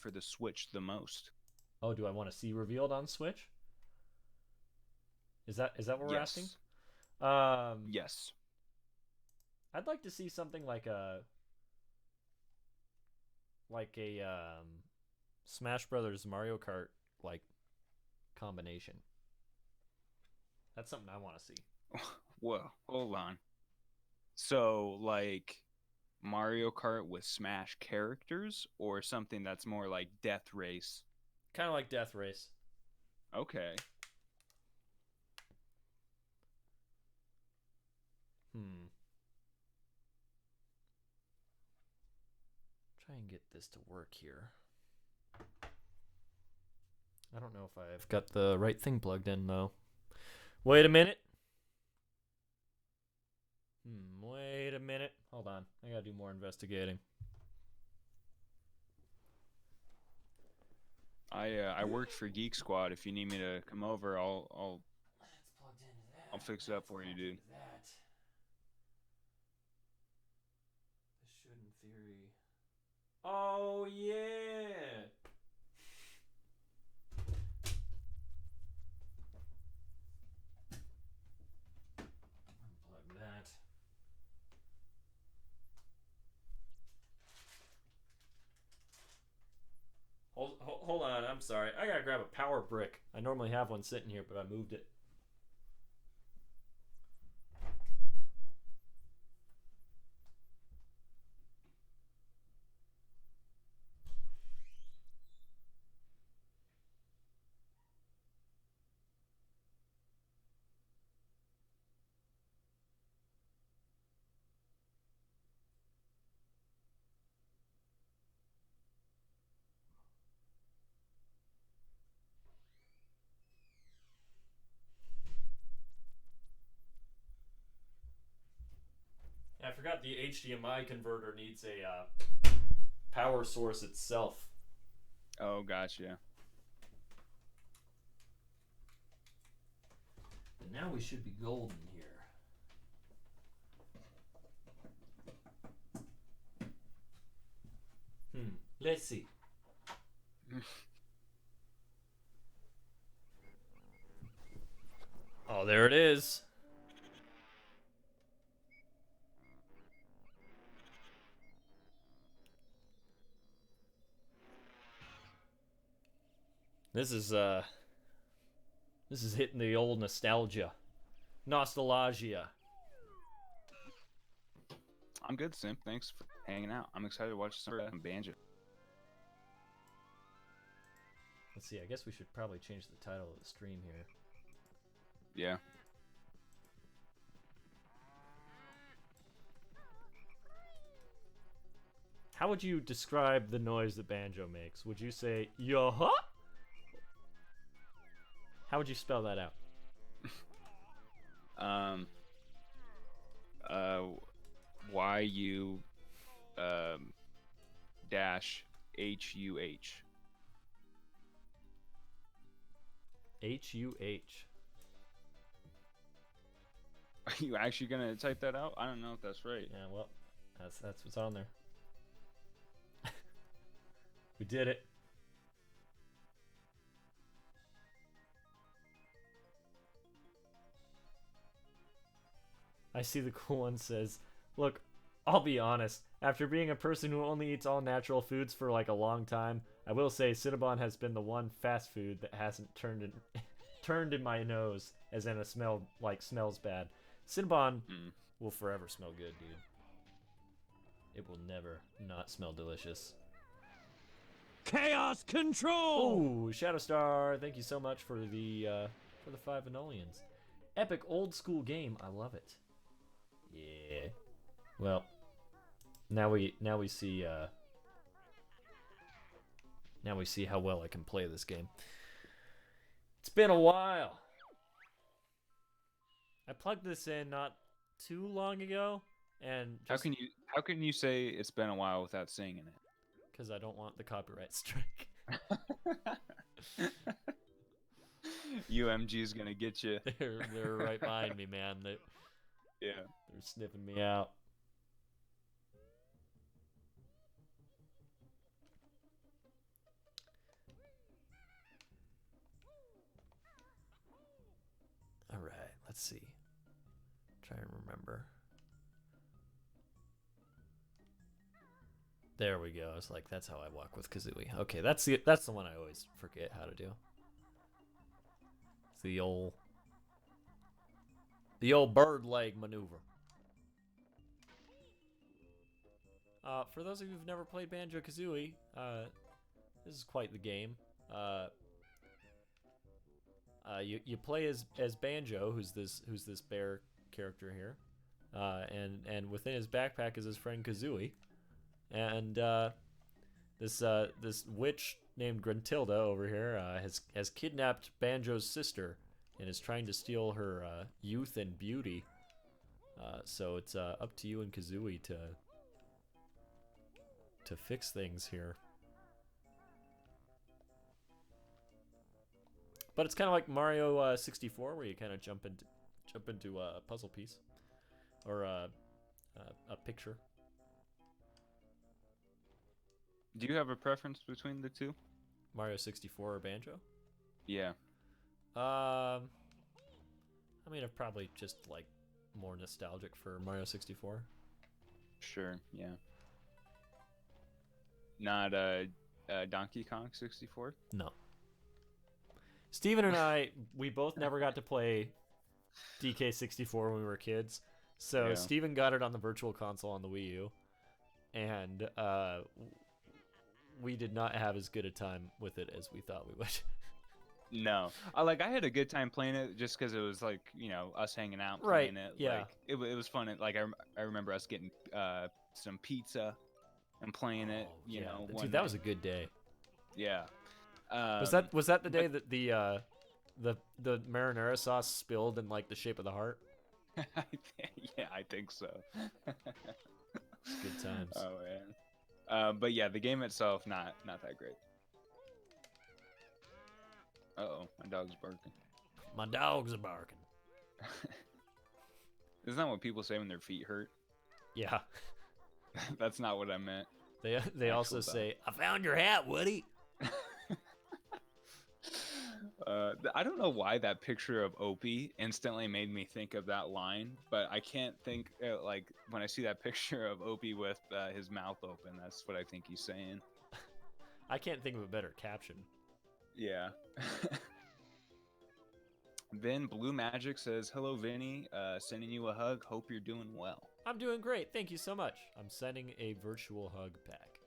for the Switch the most? Oh, do I want to see revealed on Switch? Is that what we're asking? Yes. I'd like to see something like a Smash Brothers Mario Kart like combination. That's something I want to see. Whoa, hold on. So, like Mario Kart with Smash characters, or something that's more like Death Race? Kind of like Death Race. Okay. Try and get this to work here. I don't know if I've got the right thing plugged in, though. Wait a minute. Wait a minute. Hold on. I gotta do more investigating. I worked for Geek Squad. If you need me to come over, I'll fix it up for you, dude. This should, in theory. Oh yeah. Unplug that. Hold on, I'm sorry. I gotta grab a power brick. I normally have one sitting here, but I moved it. forgot the HDMI converter needs a power source itself. Oh, gotcha. And now we should be golden here. Let's see. Oh, there it is. This is hitting the old nostalgia. Nostalgia. I'm good, Simp. Thanks for hanging out. I'm excited to watch some Banjo. Let's see, I guess we should probably change the title of the stream here. Yeah. How would you describe the noise that Banjo makes? Would you say, yo-huh? How would you spell that out? YU dash HUH. H-U-H. Are you actually gonna type that out? I don't know if that's right. Yeah, well, that's what's on there. We did it. I see the cool one says, look, I'll be honest. After being a person who only eats all natural foods for like a long time, I will say Cinnabon has been the one fast food that hasn't turned in my nose, as in a smells bad. Cinnabon will forever smell good, dude. It will never not smell delicious. Chaos Control! Ooh, Shadowstar, thank you so much for the 5 Anolians. Epic old school game, I love it. Yeah. Well, now we see how well I can play this game. It's been a while. I plugged this in not too long ago, and just how can you say it's been a while without singing it? Because I don't want the copyright strike. UMG is gonna get you. They're right behind me, man. Yeah. They're sniffing me out. All right, let's see. Try and remember. There we go. It's like that's how I walk with Kazooie. Okay, that's the one I always forget how to do. It's the old bird leg maneuver. For those of you who've never played Banjo-Kazooie, this is quite the game. You play as Banjo, who's this bear character here, and within his backpack is his friend Kazooie, and this witch named Gruntilda over here has kidnapped Banjo's sister and is trying to steal her youth and beauty. So it's up to you and Kazooie to fix things here. But it's kind of like Mario 64, where you kind of jump into a puzzle piece or a picture. Do you have a preference between the two? Mario 64 or Banjo? Yeah. I mean, I'm probably just like more nostalgic for Mario 64. Sure. Yeah. Not Donkey Kong 64. No. Steven and I, we both never got to play DK64 when we were kids. So Yeah. Steven got it on the Virtual Console on the Wii U, and we did not have as good a time with it as we thought we would. No, I had a good time playing it just because it was like, you know, us hanging out Right, playing it. yeah. Like, it was fun. I remember us getting some pizza and playing it. You know, one dude, that night. was a good day. Yeah. Was that the day that the marinara sauce spilled in like the shape of the heart? Yeah, I think so. Good times. Oh man. But yeah, the game itself not that great. Uh-oh, my dog's barking. My dogs are barking. Isn't that what people say when their feet hurt? Yeah. That's not what I meant. They also Actual dog. say, "I found your hat, Woody." I don't know why that picture of Opie instantly made me think of that line, but I can't think like when I see that picture of Opie with his mouth open. That's what I think he's saying. I can't think of a better caption. Yeah. Then Blue Magic says, "Hello, Vinny. Sending you a hug. Hope you're doing well." I'm doing great. Thank you so much. I'm sending a virtual hug back.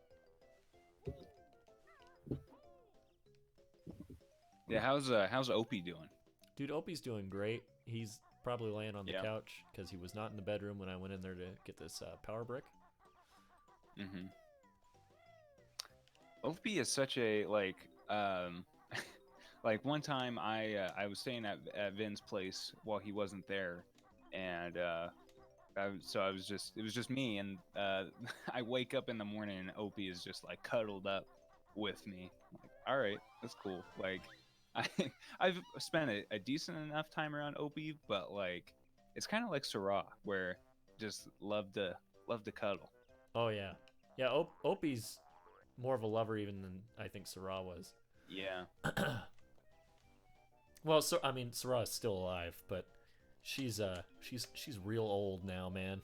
Yeah, how's Opie doing? Dude, Opie's doing great. He's probably laying on the Yeah. couch because he was not in the bedroom when I went in there to get this power brick. Mm-hmm. Opie is such a like one time I was staying at Vin's place while he wasn't there, and it was just me, and I wake up in the morning and Opie is just like cuddled up with me. I'm like, all right, that's cool. Like I I've spent a decent enough time around Opie, but like it's kind of like Sarah, where just love to cuddle. Oh, yeah. Yeah, Opie's more of a lover even than I think Sarah was. Yeah. Well, so I mean, Sarah's still alive, but she's real old now, man.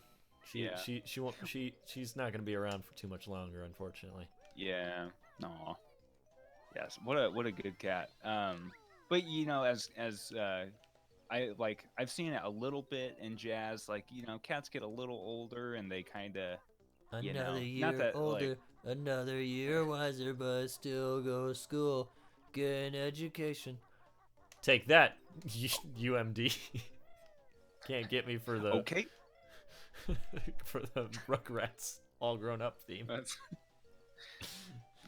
Yeah. She's not gonna be around for too much longer, unfortunately. Yeah. Aw. Yes. What a good cat. But you know, as I've seen it a little bit in Jazz. Like, you know, cats get a little older and they kind of, you know, not that like, another year wiser, but still go to school, get an education. Take that, UMD. Can't get me for the okay. for the Rugrats all grown up theme.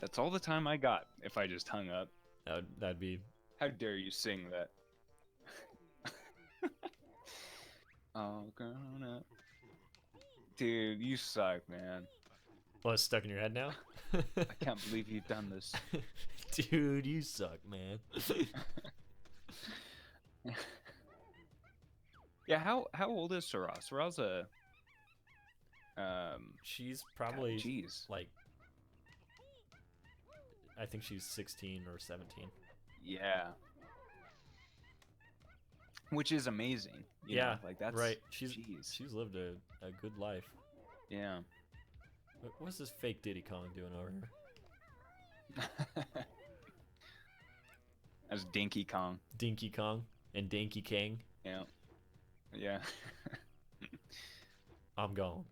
That's all the time I got. If I just hung up, That'd be. How dare you sing that? All grown up. Dude, you suck, man. Well, it's stuck in your head now. I can't believe you've done this. Dude, you suck, man. Yeah, how old is Sarah? Sarah's a she's probably jeez. like, I think she's 16 or 17. Yeah. Which is amazing. You Yeah, know? Like that's right. She's She's lived a good life. yeah. What's this fake Diddy Kong doing over here? That's Dinky Kong. Dinky Kong and Dinky King. Yeah. Yeah. I'm gone.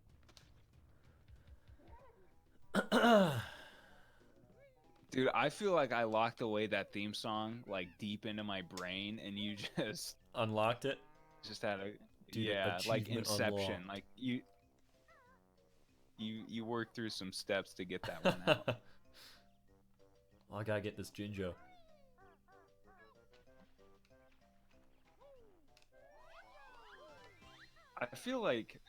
Dude, I feel like I locked away that theme song like deep into my brain, and you just Unlocked it. just had a Dude, yeah, like achievement Inception. unlocked. Like you worked through some steps to get that one out. Oh, I gotta get this Jinjo. I feel like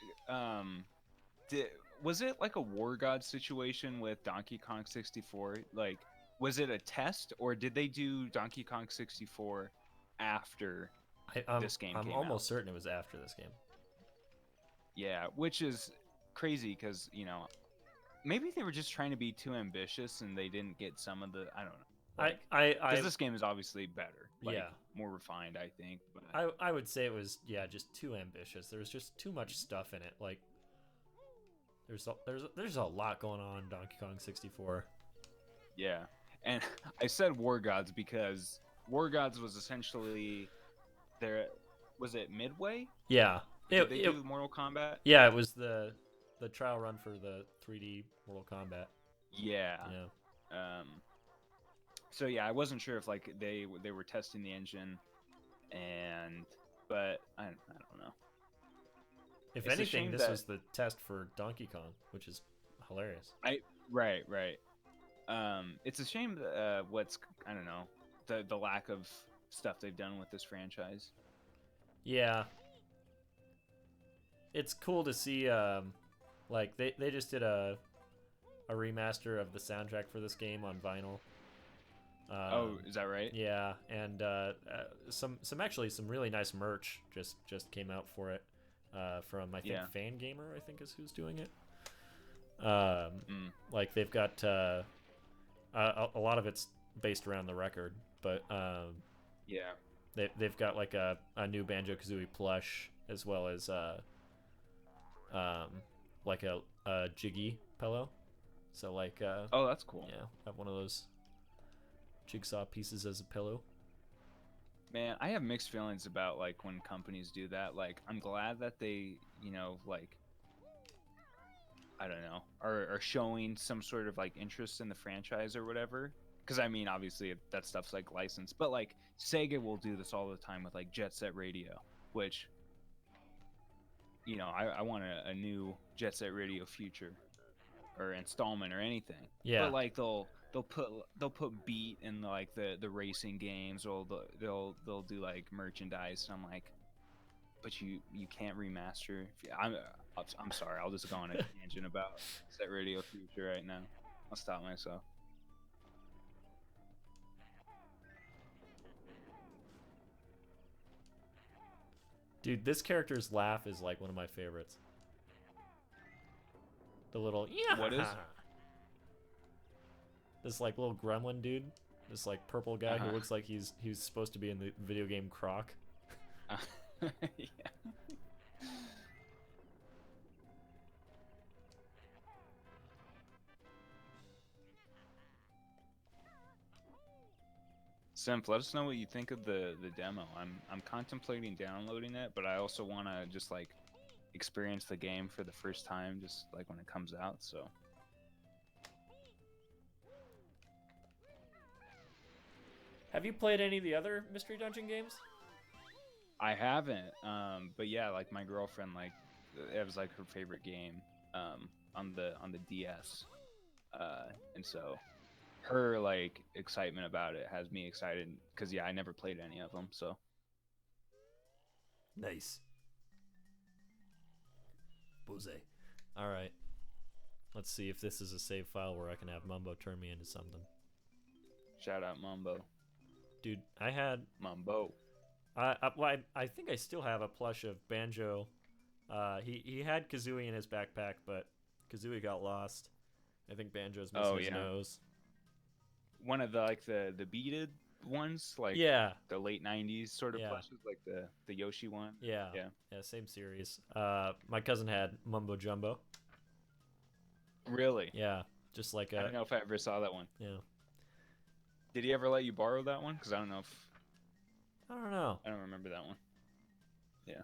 was it like a War God situation with Donkey Kong 64? Like, was it a test, or did they do Donkey Kong 64 after this game I'm came almost out? certain it was after this game. Yeah, which is crazy because, you know, maybe they were just trying to be too ambitious and they didn't get some of the, I don't know. Like, because this game is obviously better, like, yeah, more refined, I think. But I would say it was, yeah, just too ambitious. There was just too much stuff in it. Like, there's a lot going on in Donkey Kong 64. yeah, and I said War Gods because War Gods was essentially their, was it Midway? Yeah, Did they do Mortal Kombat? Yeah, it was the trial run for the 3D Mortal Kombat. Yeah. Yeah. So yeah, I wasn't sure if like they were testing the engine, but I don't know. If It's a anything, shame this that- was the test for Donkey Kong, which is hilarious. Right. It's a shame that, I don't know, the lack of stuff they've done with this franchise. Yeah. it's cool to see. Like they just did a remaster of the soundtrack for this game on vinyl. Oh, is that right? Yeah, and some really nice merch just came out for it from I think Fangamer, I think is who's doing it. Like they've got a lot of it's based around the record, but yeah, they've got like a new Banjo-Kazooie plush as well as like a Jiggy pillow. So like oh, that's cool. Yeah, I have one of those jigsaw pieces as a pillow. Man, I have mixed feelings about like when companies do that. Like, I'm glad that they, like, I don't know, are showing some sort of like interest in the franchise or whatever. Because I mean, obviously that stuff's like licensed, but like Sega will do this all the time with like Jet Set Radio, which, I want a new Jet Set Radio Future or installment or anything. Yeah. But like they'll put Beat in like the racing games, or they'll do like merchandise. And I'm like, but you can't remaster. I'm sorry. I'll just go on a tangent about Set Radio Future right now. I'll stop myself. Dude, this character's laugh is like one of my favorites. The little yeah. What is? This like little gremlin dude, this like purple guy who looks like he's supposed to be in the video game Croc. Yeah. Simph, let us know what you think of the demo. I'm contemplating downloading it, but I also want to just like experience the game for the first time, just like when it comes out. So. Have you played any of the other Mystery Dungeon games? I haven't, but yeah, like my girlfriend, like it was like her favorite game on the DS, and so her like excitement about it has me excited because I never played any of them. So nice. Bose. All right, let's see if this is a save file where I can have Mumbo turn me into something. Shout out Mumbo. Dude, I had Mumbo. I think I still have a plush of Banjo. He had Kazooie in his backpack, but Kazooie got lost. I think Banjo's missing his nose. One of the beaded ones, like the late '90s sort of plushes, like the Yoshi one. Yeah, same series. My cousin had Mumbo Jumbo. Really? Yeah, just like I don't know if I ever saw that one. Yeah. Did he ever let you borrow that one? Because I don't know. I don't know. I don't remember that one. Yeah.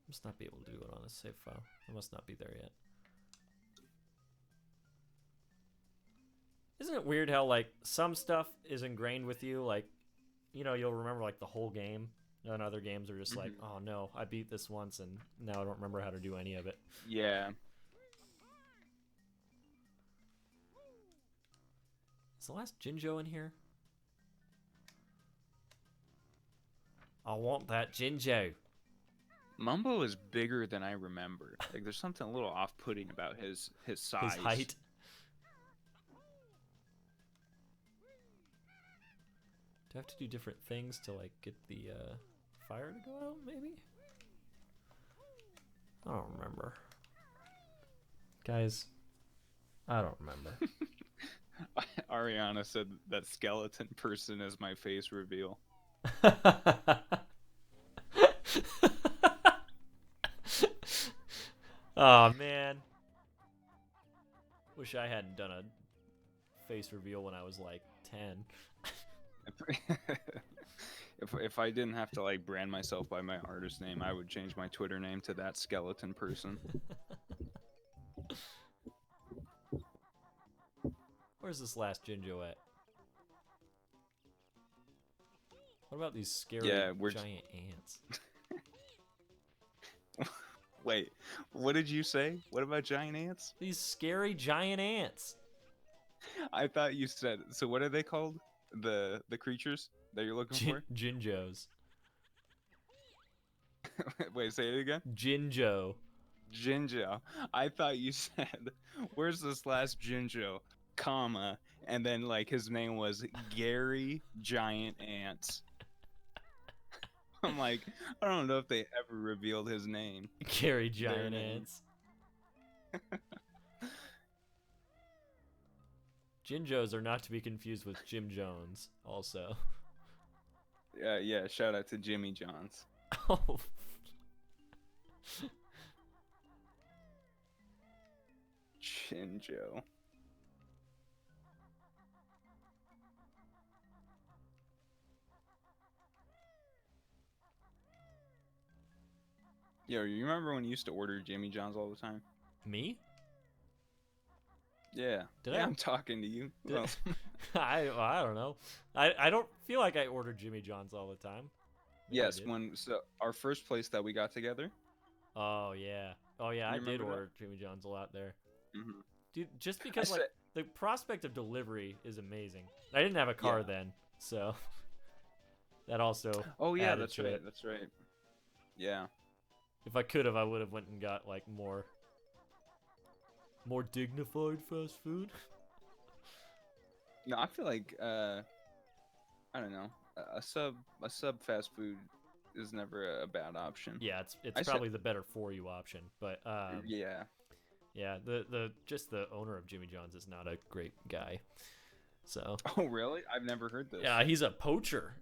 Must not be able to do it on a save file. I must not be there yet. Isn't it weird how like some stuff is ingrained with you? Like, you'll remember like the whole game. And other games are just like, oh no, I beat this once and now I don't remember how to do any of it. Yeah. Is the last Jinjo in here? I want that Jinjo. Mumbo is bigger than I remember. Like there's something a little off-putting about his size. His height. Do I have to do different things to like get the fire to go out, maybe? I don't remember. Guys, I don't remember. Ariana said that skeleton person is my face reveal. Oh man. Wish I hadn't done a face reveal when I was like 10. If I didn't have to like brand myself by my artist name, I would change my Twitter name to that skeleton person. Where's this last Jinjo at? What about these scary giant ants? Wait, what did you say? What about giant ants? These scary giant ants. I thought you said, so what are they called? the creatures that you're looking for? Jinjos. Wait, say it again. Jinjo. Jinjo. I thought you said, "Where's this last Jinjo?" Comma, and then like his name was Gary Giant Ants. I'm like, I don't know if they ever revealed his name. Gary Giant name. Ants. Jinjos are not to be confused with Jim Jones, also. Yeah. Shout out to Jimmy Johns. Oh. Jinjo. Yo, you remember when you used to order Jimmy John's all the time? Me? Yeah. Did yeah, I? I'm talking to you. Who else? I don't know. I don't feel like I ordered Jimmy John's all the time. Maybe I Yes, did. so our first place that we got together. Oh yeah. I did remember that? order Jimmy John's a lot there. Mm-hmm. Dude, just because I like said- the prospect of delivery is amazing. I didn't have a car Yeah. then, so that also. Oh yeah, added that's to right. it. That's right. Yeah. If I could have, I would have went and got like more dignified fast food. No, I feel like I don't know. A sub fast food is never a bad option. Yeah, I it's said- probably the better for you option, but Yeah. yeah, the owner of Jimmy John's is not a great guy. So Oh really? I've never heard this. yeah, he's a poacher.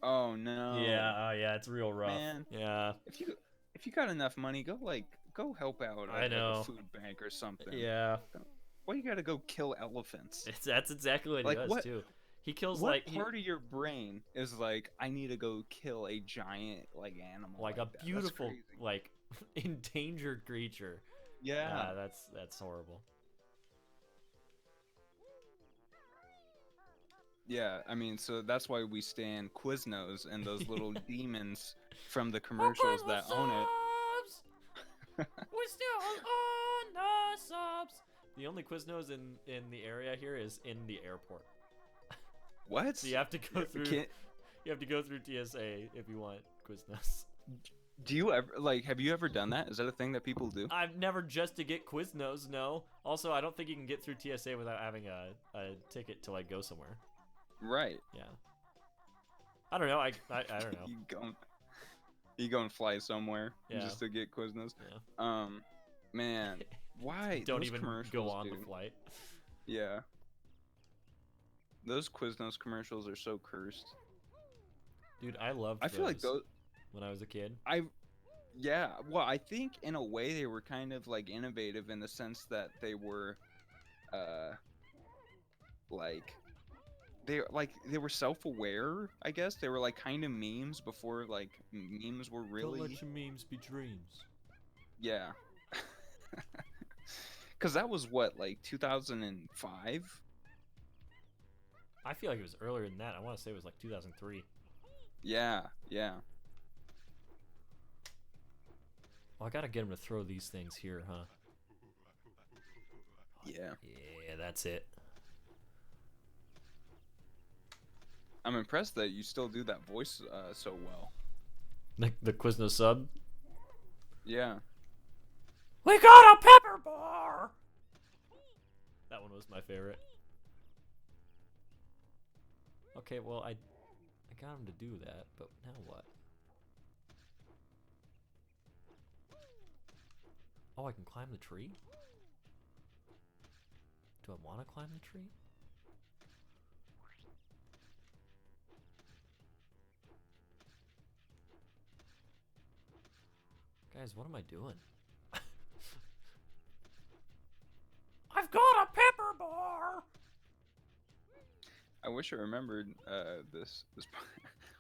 Oh no. Yeah, it's real rough. Man. Yeah, If you got enough money, go help out I at know. a food bank or something. yeah. Why you gotta go kill elephants? That's exactly what Like, he does what- too. He kills What like part of your brain is like, I need to go kill a giant like animal? like a that? That's beautiful crazy. like endangered creature. Yeah. That's horrible. Yeah, I mean, so that's why we stand Quiznos and those little demons from the commercials that own it. We're still on the subs. The only Quiznos in the area here is in the airport. What? So you have to go through. Can't- You have to go through TSA if you want Quiznos. Do you ever have you ever done that? Is that a thing that people do? I've never just to get Quiznos. No. Also, I don't think you can get through TSA without having a ticket to like go somewhere. Right. Yeah. I don't know. I don't know. You go and fly somewhere Yeah. just to get Quiznos. Yeah. Man, why? Don't those even commercials, go on dude. the flight. Yeah. Those Quiznos commercials are so cursed. Dude, I loved I feel like those. when I was a kid. Yeah. Well, I think in a way they were kind of like innovative in the sense that they were, they were self-aware. I guess they were like kind of memes before like memes were really. Don't let your memes be dreams. Yeah. Because that was what, like 2005? I feel like it was earlier than that. I want to say it was like 2003. Yeah. Oh, I gotta get him to throw these things here, huh? Yeah. Yeah, that's it. I'm impressed that you still do that voice so well. The Quiznos sub. Yeah. We got a pepper bar. That one was my favorite. Okay, well I got him to do that, but now what? Oh, I can climb the tree? Do I want to climb the tree? Guys, what am I doing? I've got a pepper bar! I wish I remembered this.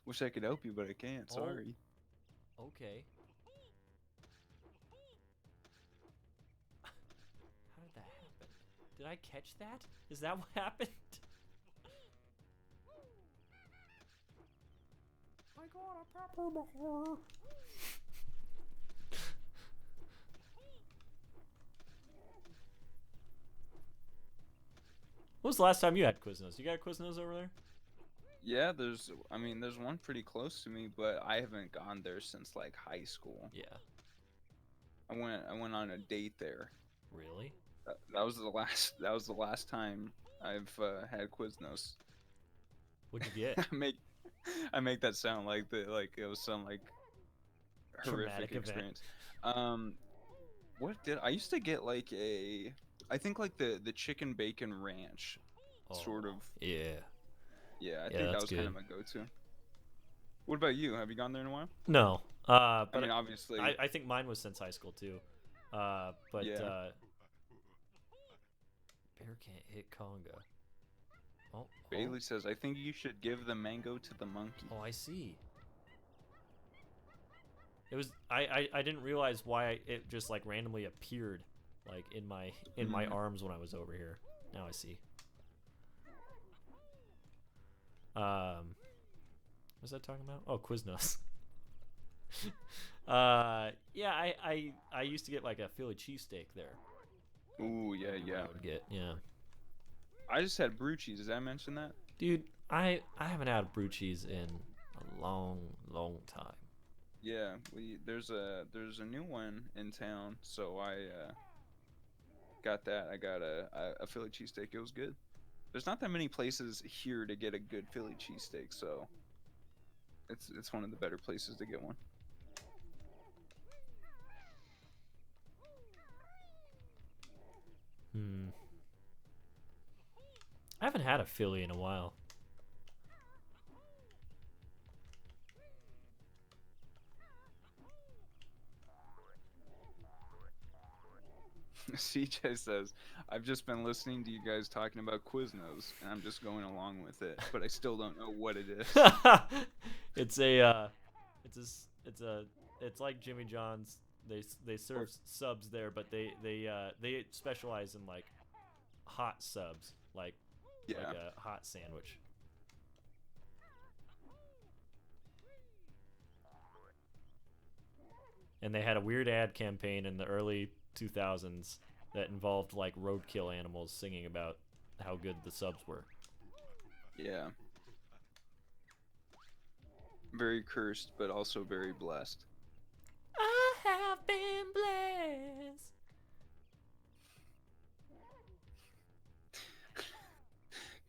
Wish I could help you, but I can't. Oh. Sorry. Okay. How did that happen? Did I catch that? Is that what happened? I got a pepper bar. What was the last time you had Quiznos? You got Quiznos over there? Yeah, there's one pretty close to me, but I haven't gone there since like high school. Yeah. I went on a date there. Really? That was the last time I've had Quiznos. What'd you get? I make that sound like it was some like horrific Traumatic experience. What did I used to get like I think like the chicken bacon ranch, sort of. Yeah. Yeah, I Yeah, think that that's was kind of good. my go-to. What about you? Have you gone there in a while? No. But I mean, obviously. I think mine was since high school too. But Yeah. Bear can't hit Conga. Oh, Bailey says, I think you should give the mango to the monkey. Oh, I see. It was I didn't realize why it just like randomly appeared like in my arms when I was over here. Now I see. What was I talking about? Oh, Quiznos. Yeah, I used to get like a Philly cheesesteak there. Ooh, yeah, yeah. I would get, yeah. I just had brew cheese. Did I mention that? Dude, I haven't had brew cheese in a long time. Yeah, there's a new one in town, so I got that. I got a Philly cheesesteak. It was good. There's not that many places here to get a good Philly cheesesteak, so it's one of the better places to get one. I haven't had a Philly in a while. CJ says, I've just been listening to you guys talking about Quiznos, and I'm just going along with it, but I still don't know what it is. It's like Jimmy John's. They serve subs there, but they specialize in like hot subs, like a hot sandwich. And they had a weird ad campaign in the early 2000s that involved like roadkill animals singing about how good the subs were. Yeah. Very cursed, but also very blessed. I have been blessed.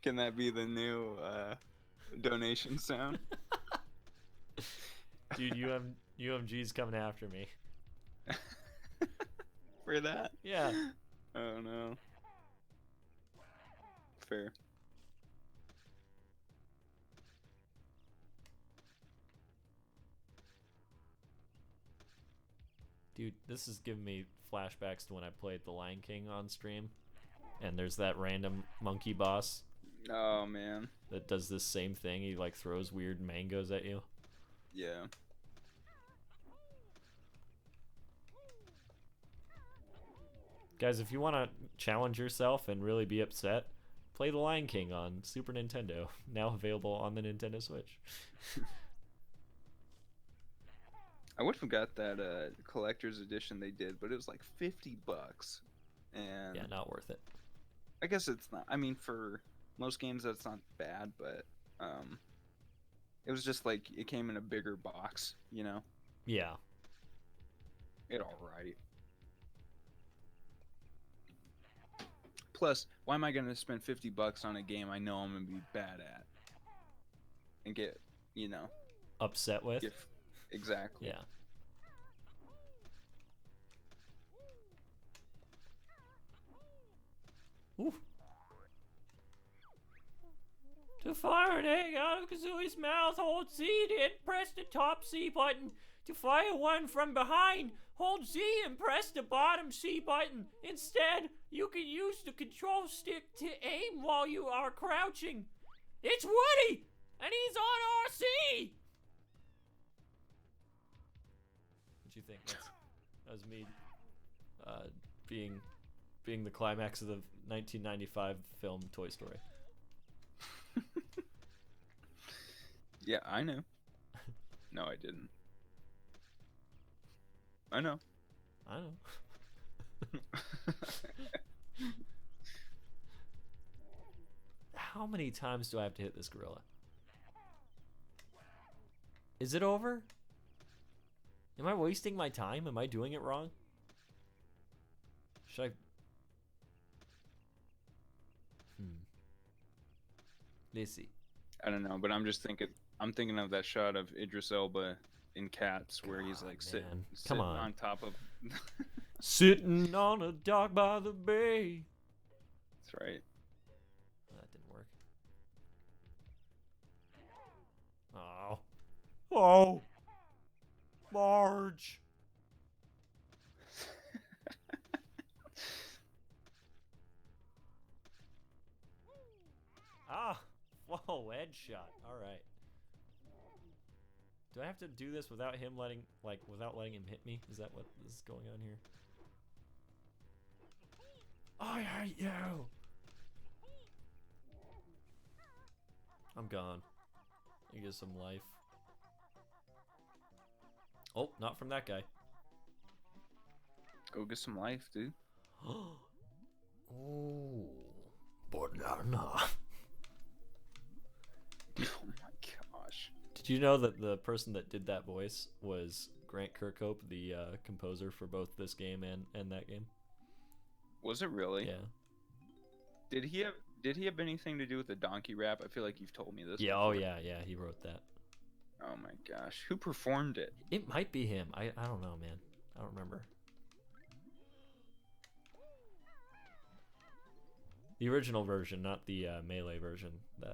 Can that be the new donation sound? Dude, UMG's coming after me. For that? Yeah. Oh no. Fair. Dude, this is giving me flashbacks to when I played The Lion King on stream. And there's that random monkey boss Oh man. that does this same thing. He like throws weird mangoes at you. Yeah. Guys, if you want to challenge yourself and really be upset, play The Lion King on Super Nintendo. Now available on the Nintendo Switch. I would have got that collector's edition they did, but it was like $50. And Yeah, not worth it. I guess it's not. I mean, for most games, that's not bad, but it was just like it came in a bigger box, you know. Yeah. It alright. Plus, why am I gonna spend $50 on a game I know I'm gonna be bad at and get, you know, Upset with? exactly. Yeah. Ooh. To fire an egg out of Kazooie's mouth, hold Z and press the top C button. To fire one from behind, hold Z and press the bottom C button. Instead, you can use the control stick to aim while you are crouching. It's Woody! And he's on RC! What you think? That was me being the climax of the 1995 film Toy Story. Yeah, I know. No, I didn't. I know. I know. How many times do I have to hit this gorilla? Is it over? Am I wasting my time? Am I doing it wrong? Should I... Let's see. I don't know, but I'm thinking of that shot of Idris Elba in Cats where he's like man. sitting on. on top of. Sitting on a dock by the bay. That's right. That didn't work. Oh. Oh. Marge. Ah. Whoa, headshot. All right. Do I have to do this without him letting him hit me? Is that what is going on here? I hate you. I'm gone. You get some life. Oh, not from that guy. Go get some life, dude. Oh, banana. Oh my gosh. Did you know that the person that did that voice was Grant Kirkhope, the composer for both this game and that game? Was it really? Yeah. Did he have anything to do with the donkey rap? I feel like you've told me this. Yeah. before. Oh yeah. Yeah. He wrote that. Oh my gosh. Who performed it? It might be him. I don't know, man. I don't remember. The original version, not the Melee version.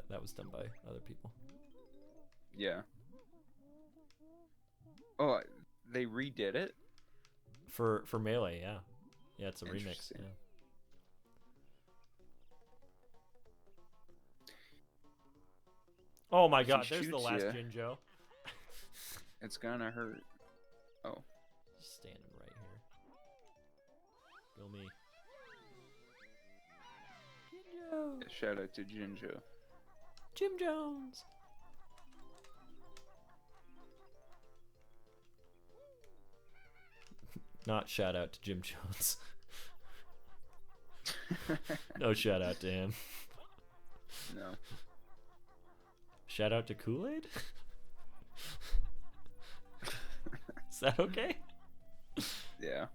That was done by other people. Yeah. Oh, they redid it? For Melee, yeah. Yeah, it's a remix. Interesting. Yeah. Oh my If he god, there's the shoots last ya- Jinjo. It's gonna hurt. Oh. Just standing right here. Go me. Jinjo! Shout out to Jinjo. Jim Jones! Not shout out to Jim Jones. No shout out to him. No. Shout out to Kool-Aid? Is that okay? Yeah.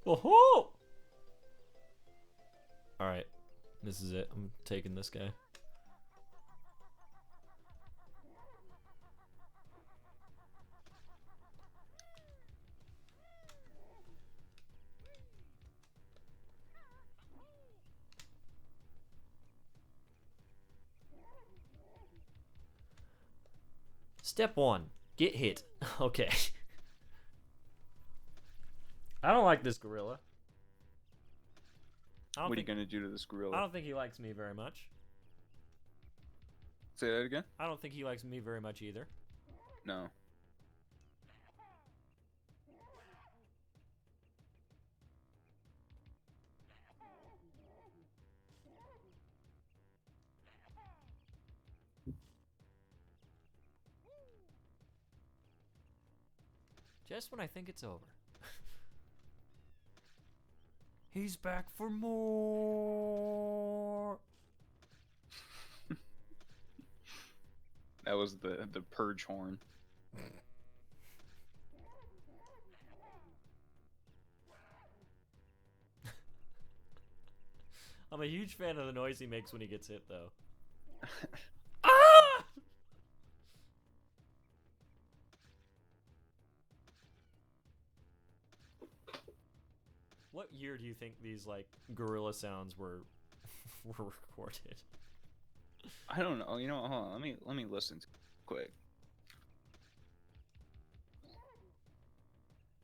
Whoa! Alright. This is it. I'm taking this guy. Step 1. Get hit. Okay. I don't like this gorilla. What are you gonna do to this gorilla? I don't think he likes me very much. Say that again? I don't think he likes me very much either. No. Just when I think it's over. He's back for more. That was the purge horn. I'm a huge fan of the noise he makes when he gets hit, though. Ah! What year do you think these like gorilla sounds were recorded? I don't know. You know, hold on. Let me listen to it quick.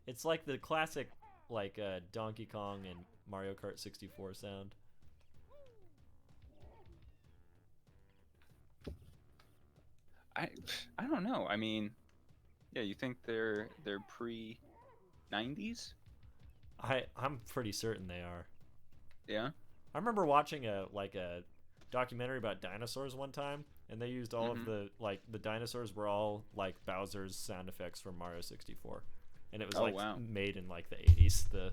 It's like the classic, like Donkey Kong and Mario Kart 64 sound. I don't know. I mean, yeah, you think they're pre 90s? I'm pretty certain they are. Yeah. I remember watching a documentary about dinosaurs one time, and they used all of the dinosaurs were all like Bowser's sound effects from Mario 64, and it was made in like the 80s.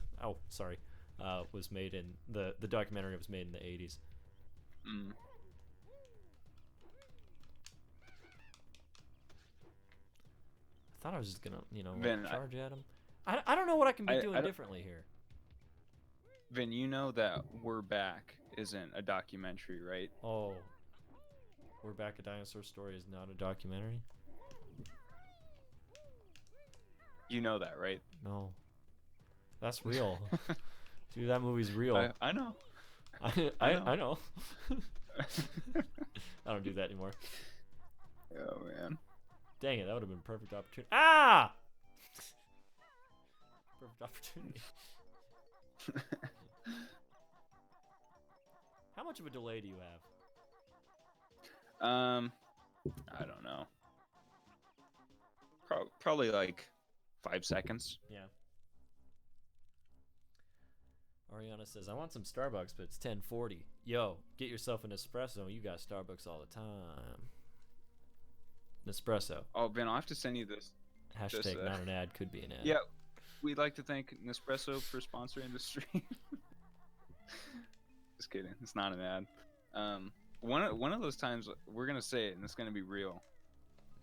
Was made in the documentary was made in the 80s. I thought I was just gonna Vin, charge at him. I don't know what I can be doing differently here. Vin, you know that We're Back isn't a documentary, right? Oh, We're Back, a Dinosaur Story is not a documentary? You know that, right? No. That's real. Dude, that movie's real. I know. I know. I don't do that anymore. Oh, man. Dang it, that would have been a perfect opportunity. Ah! Perfect opportunity. How much of a delay do you have? I don't know. Probably like 5 seconds. Yeah. Ariana says, I want some Starbucks, but it's 10:40. Yo, get yourself an espresso. You got Starbucks all the time. Nespresso. Oh, Ben, I'll have to send you this. Hashtag not an ad, could be an ad. Yeah, we'd like to thank Nespresso for sponsoring the stream. Just kidding. It's not an ad. One of those times we're gonna say it and it's gonna be real.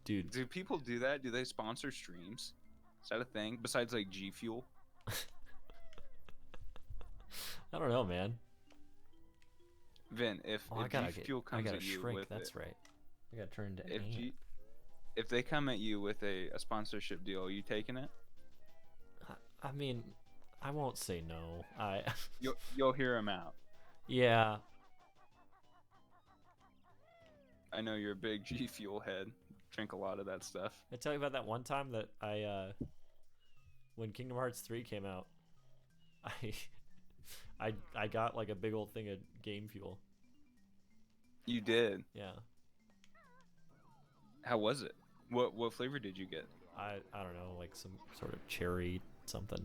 Dude, do people do that? Do they sponsor streams? Is that a thing besides like G Fuel? I don't know, man. Vin, if G Fuel comes at you with that's right. I gotta turn to if they come at you with a sponsorship deal, are you taking it? I mean, I won't say no. You'll hear them out. Yeah. I know you're a big G Fuel head. Drink a lot of that stuff. I tell you about that one time that when Kingdom Hearts 3 came out, I got like a big old thing of Game Fuel. You did? Yeah. How was it? What flavor did you get? I don't know, like some sort of cherry something.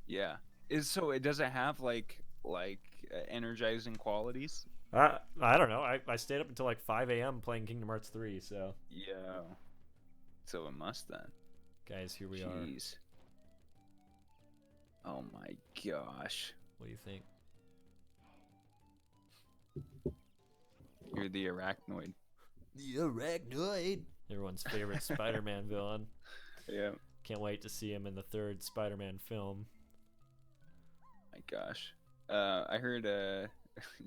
Yeah. So it doesn't have like energizing qualities? I don't know. I stayed up until like 5 a.m. playing Kingdom Hearts 3, so. Yeah. So it must then. Guys, here we Jeez. are. Oh my gosh. What do you think? You're the arachnoid. The arachnoid. Everyone's favorite Spider-Man villain. Yeah. Can't wait to see him in the third Spider-Man film. My gosh. I heard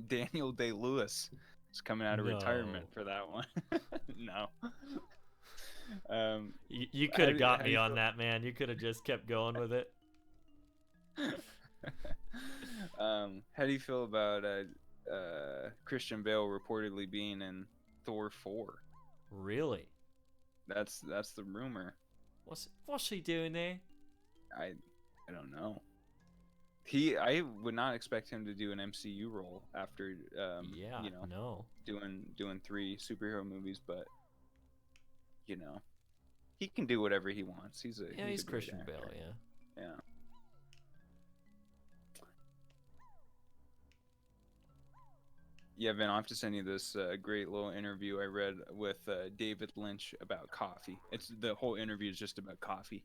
Daniel Day-Lewis is coming out of retirement for that one. No. You could have got me on that, man. You could have just kept going with it. How do you feel about Christian Bale reportedly being in Thor 4? Really? That's the rumor. What's he doing there? I don't know. I would not expect him to do an MCU role after doing 3 superhero movies, but he can do whatever he wants. He's Christian Bale, yeah. Yeah, Vin, I'll have to send you this great little interview I read with David Lynch about coffee. The whole interview is just about coffee.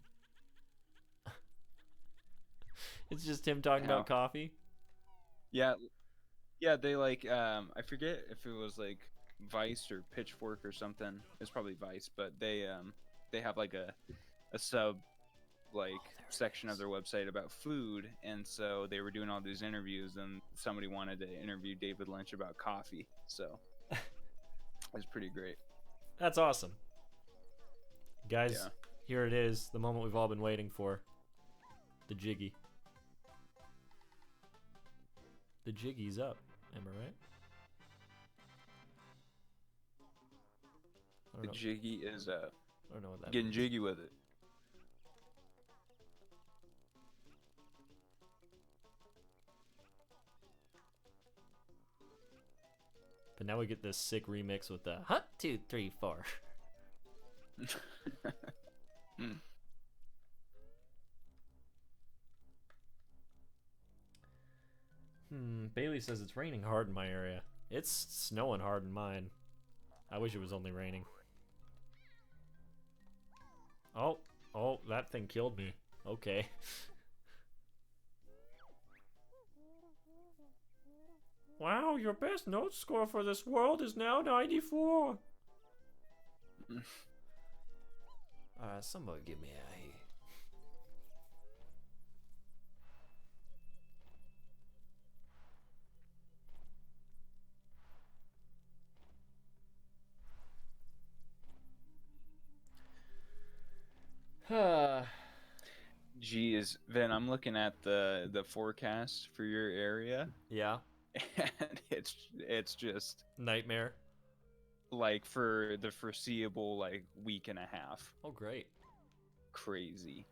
It's just him talking about coffee? Yeah, they I forget if it was like Vice or Pitchfork or something. It's probably Vice, but they have like a sub section of their website about food, and so they were doing all these interviews, and somebody wanted to interview David Lynch about coffee, so it was pretty great. That's awesome. Guys, Here it is, the moment we've all been waiting for. The Jiggy. The Jiggy's up, am I right? The Jiggy is up. I don't know what that Getting means. jiggy with it. But now we get this sick remix with the 1, 2, 3, 4. Bailey says it's raining hard in my area. It's snowing hard in mine. I wish it was only raining. Oh, that thing killed me. Okay. Wow, your best note score for this world is now 94. Somebody give me a here. Geez, Vin, I'm looking at the forecast for your area, Yeah, and it's just nightmare. like for the foreseeable like week and a half. Oh, great. Crazy.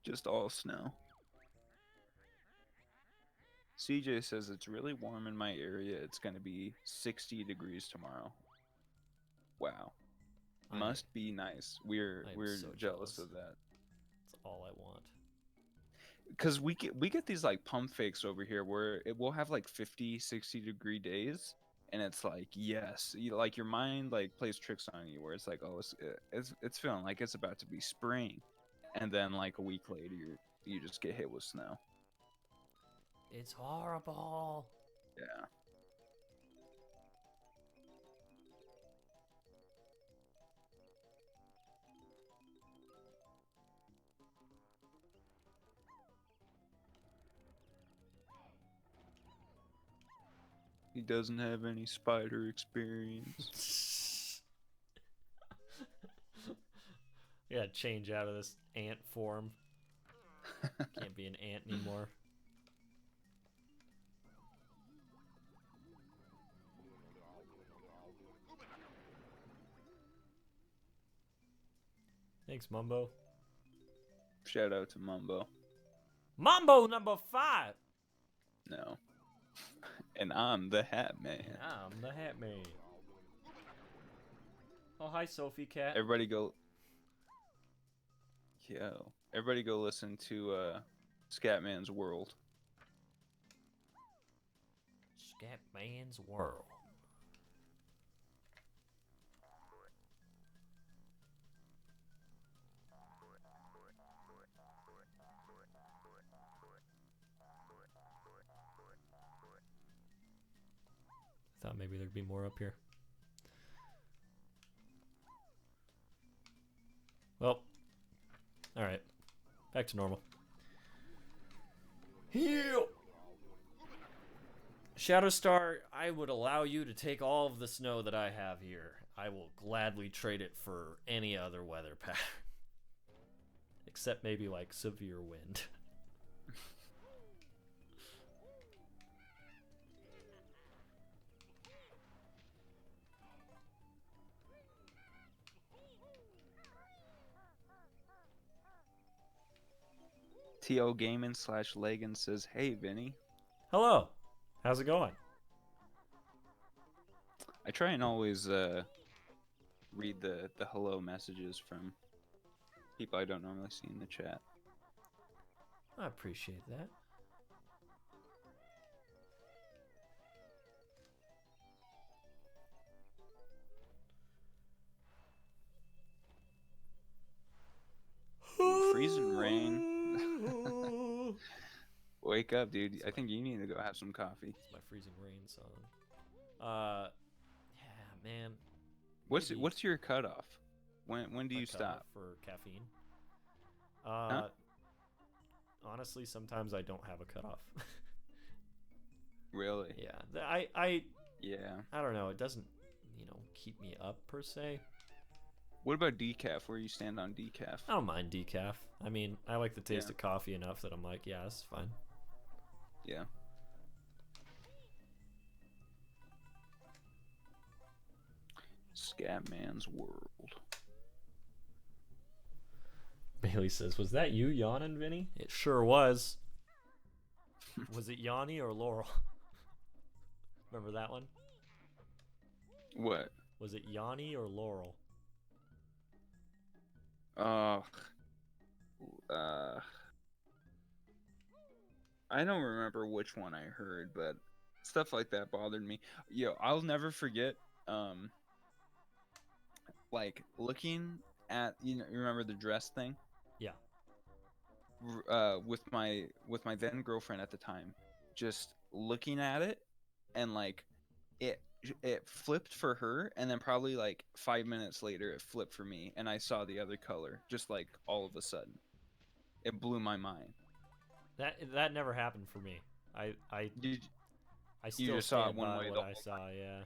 Just all snow. CJ says it's really warm in my area. It's going to be 60 degrees tomorrow. Wow. Must be nice. We're so jealous jealous. of that. That's all I want. Cuz we get these like pump fakes over here where it will have like 50, 60-degree days, and it's like, yes, like your mind like plays tricks on you where it's like, oh, it's feeling like it's about to be spring. And then like a week later you just get hit with snow. It's horrible. Yeah. He doesn't have any spider experience. We gotta change out of this ant form. Can't be an ant anymore. Thanks, Mumbo. Shout out to Mumbo. Mambo number 5. No. And I'm the Hat Man. I'm the Hat Man. Oh, hi, Sophie Cat. Everybody go listen to Scatman's World. Scatman's World. Thought maybe there'd be more up here. Well, all right, back to normal. Heal. Shadowstar, I would allow you to take all of the snow that I have here. I will gladly trade it for any other weather pattern, except maybe like severe wind. TO Gaming /Leggin says, "Hey Vinny." Hello, how's it going? I try and always read the hello messages from people I don't normally see in the chat. I appreciate that. Freezing rain. Wake up, dude. I think you need to go have some coffee. It's my freezing rain song. Yeah, man. What's your cutoff? When do you stop? For caffeine? Huh? Honestly, sometimes I don't have a cutoff. Really? Yeah. Yeah. I don't know. It doesn't, keep me up per se. What about decaf? Where you stand on decaf? I don't mind decaf. I mean, I like the taste Yeah. of coffee enough that I'm like, yeah, it's fine. Yeah. Scatman's World. Bailey says, "Was that you yawning, Vinny?" It sure was. Was it Yanni or Laurel? Remember that one? What? Was it Yanni or Laurel? I don't remember which one I heard, but Stuff like that bothered me. Yo, I'll never forget. Like looking at you remember the dress thing? Yeah. With my then girlfriend at the time, just looking at it, and like it it flipped for her, and then probably like 5 minutes later it flipped for me, and I saw the other color just like all of a sudden. It blew my mind. That never happened for me. I I Did I you still just saw it stand one by way what the I whole saw. Yeah.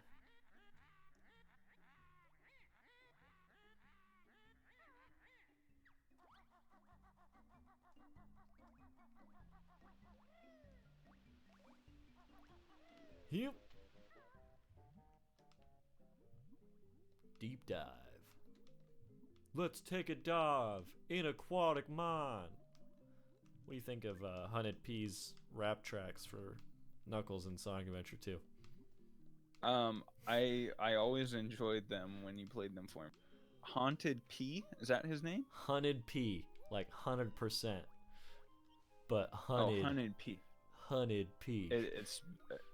Yep. Deep dive. Let's take a dive in aquatic mine. What do you think of Hunted P's rap tracks for Knuckles in Sonic Adventure 2? I always enjoyed them when you played them for him. Haunted P, is that his name? Hunted P, like 100%, but Oh, hunted, Hunted P. hunted P. It's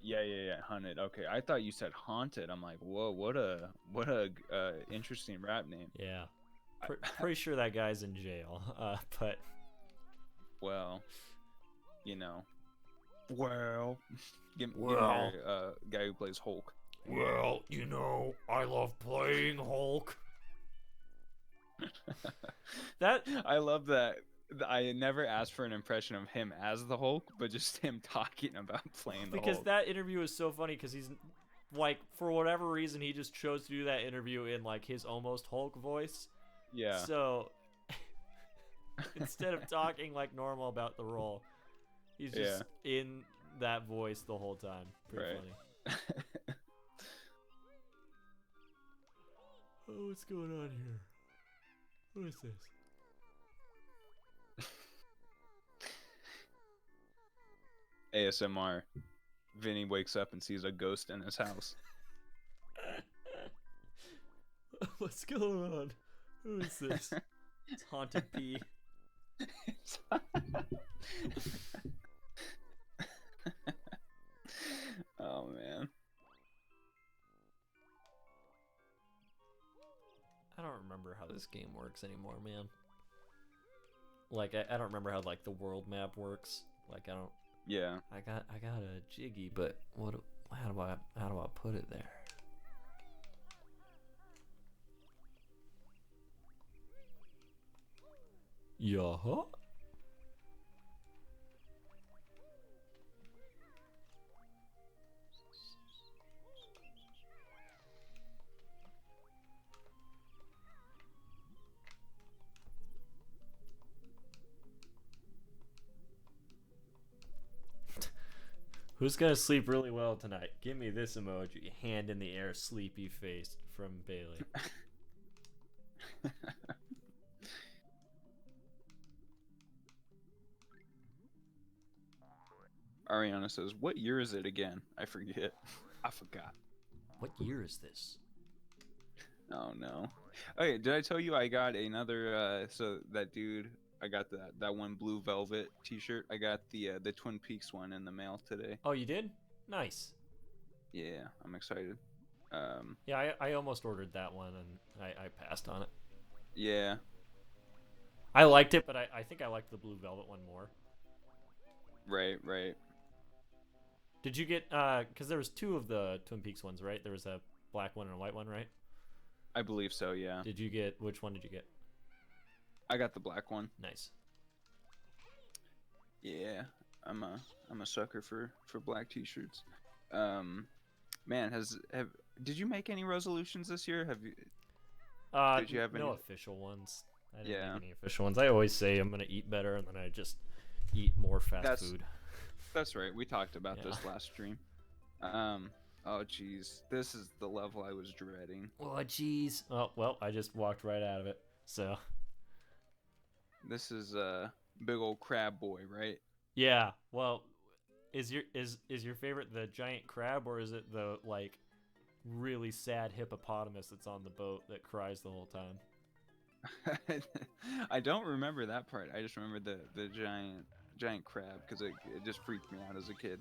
yeah, Hunted. Okay, I thought you said haunted. I'm like, whoa, what a interesting rap name. Yeah, pretty sure that guy's in jail. But Well, you know, well, give me Well. a guy who plays Hulk. well, you know, I love playing Hulk. That I love that. I never asked for an impression of him as the Hulk, but just him talking about playing the because Hulk. that interview is so funny because he's like, for whatever reason, he just chose to do that interview in like his almost Hulk voice. Yeah. So instead of talking like normal about the role, he's just in that voice the whole time. Pretty Right. funny. Oh, what's going on here? What is this? ASMR. Vinny wakes up and sees a ghost in his house. What's going on? Who is this? It's Haunted P. Oh man. I don't remember how this game works anymore, man. Like I don't remember how like the world map works. Like I don't. Yeah. I got a jiggy, but how do I put it there? Yeah. Who's gonna sleep really well tonight? Give me this emoji. Hand in the air, sleepy face from Bailey. Ariana says, "What year is it again?" I forget. I forgot. What year is this? Oh no. Okay, did I tell you I got another so that dude I got that one blue velvet t-shirt. I got the Twin Peaks one in the mail today. Oh, you did? Nice. Yeah, I'm excited. Yeah, I almost ordered that one and I passed on it. Yeah. I liked it, but I think I liked the blue velvet one more. Right. Did you get because there was two of the Twin Peaks ones, right? There was a black one and a white one, right? I believe so, yeah. Did you get which one did you get? I got the black one. Nice. Yeah. I'm a sucker for black t-shirts. Man, did you make any resolutions this year? Have you Did you have no any? official ones. I didn't Yeah. make any official ones. I always say I'm gonna eat better, and then I just eat more fast food. That's right. We talked about Yeah. this last stream. Oh geez, this is the level I was dreading. Oh jeez. Oh well, I just walked right out of it. So. This is big old crab boy, right? Yeah. Well, is your favorite the giant crab, or is it the like really sad hippopotamus that's on the boat that cries the whole time? I don't remember that part. I just remember the giant crab because it just freaked me out as a kid.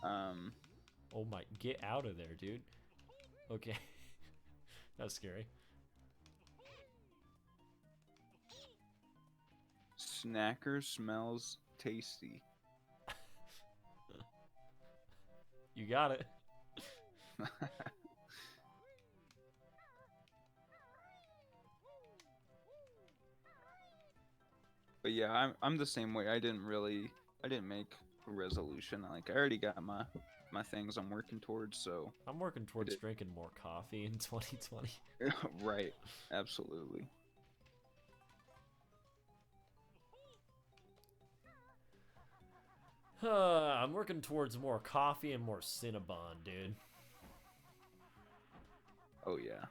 Oh my, get out of there, dude. Okay. That's scary. Snacker smells tasty. You got it. But yeah, I'm the same way. I didn't make a resolution. Like I already got my things I'm working towards, so I'm working towards drinking more coffee in 2020. right. Absolutely. I'm working towards more coffee and more Cinnabon, dude. Oh yeah.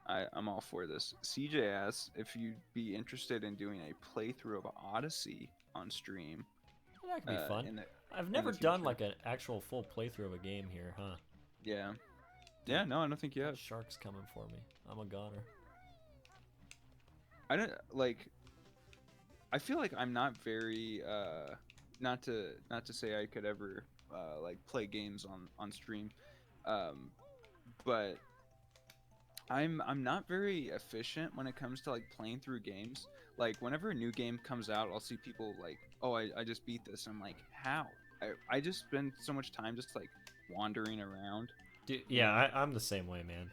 I'm all for this. CJ asks if you'd be interested in doing a playthrough of Odyssey on stream. That could be fun. I've in never the done future. like an actual full playthrough of a game here, huh? Yeah. Yeah, no, I don't think you have. Shark's coming for me. I'm a goner. I don't like I feel like I'm not very not to say I could ever like play games on stream. But I'm not very efficient when it comes to like playing through games. Like whenever a new game comes out, I'll see people like, "Oh, I just beat this." I'm like, "How?" I just spend so much time just like wandering around. Dude, yeah, I'm the same way, man.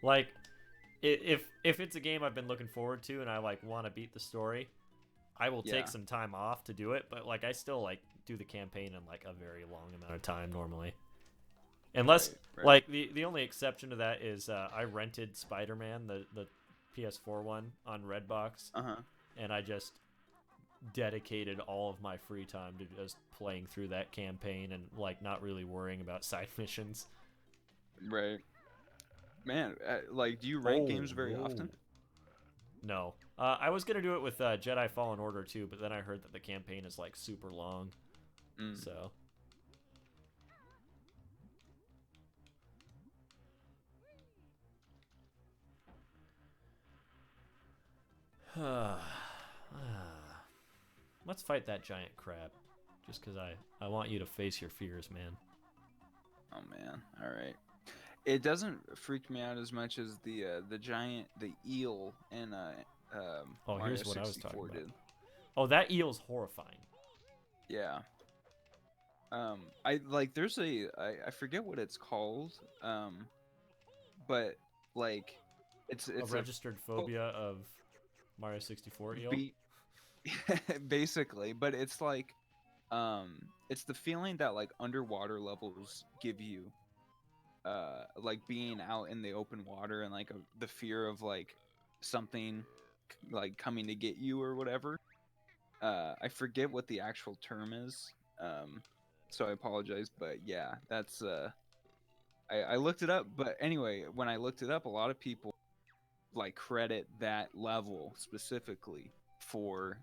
Like, if it's a game I've been looking forward to and I like want to beat the story, I will take some time off to do it. But like, I still like do the campaign in like a very long amount of time normally. Unless, Right. like, the only exception to that is I rented Spider-Man, the PS4 one, on Redbox, and I just dedicated all of my free time to just playing through that campaign and, like, not really worrying about side missions. Right. Man, like, do you rent games very often? No. I was going to do it with Jedi Fallen Order, too, but then I heard that the campaign is, like, super long. So... Let's fight that giant crab. Just because I want you to face your fears, man. Oh man, all right. It doesn't freak me out as much as the giant eel in Mario Here's what 64 I was talking about. did. Oh, that eel's horrifying. Yeah. I like there's I forget what it's called. But like it's a registered phobia of Mario 64 eel. Basically, but it's like it's the feeling that like underwater levels give you, like being out in the open water and like the fear of like something like coming to get you or whatever. I forget what the actual term is, so I apologize, but yeah, that's I looked it up, but anyway, when I looked it up, a lot of people like credit that level specifically for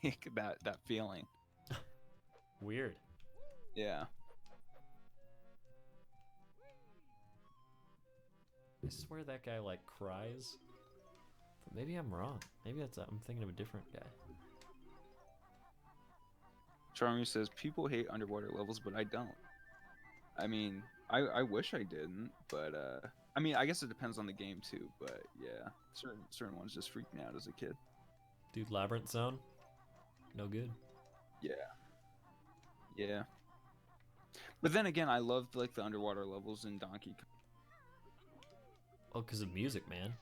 like that feeling. Weird. Yeah. I swear that guy like cries. But maybe I'm wrong. Maybe I'm thinking of a different guy. Charmy says people hate underwater levels, but I don't. I mean, I wish I didn't, but I mean, I guess it depends on the game too. But yeah, certain ones just freaked me out as a kid. Dude, Labyrinth Zone, no good. Yeah. Yeah. But then again, I loved like the underwater levels in Donkey Kong. Oh, because of music, man.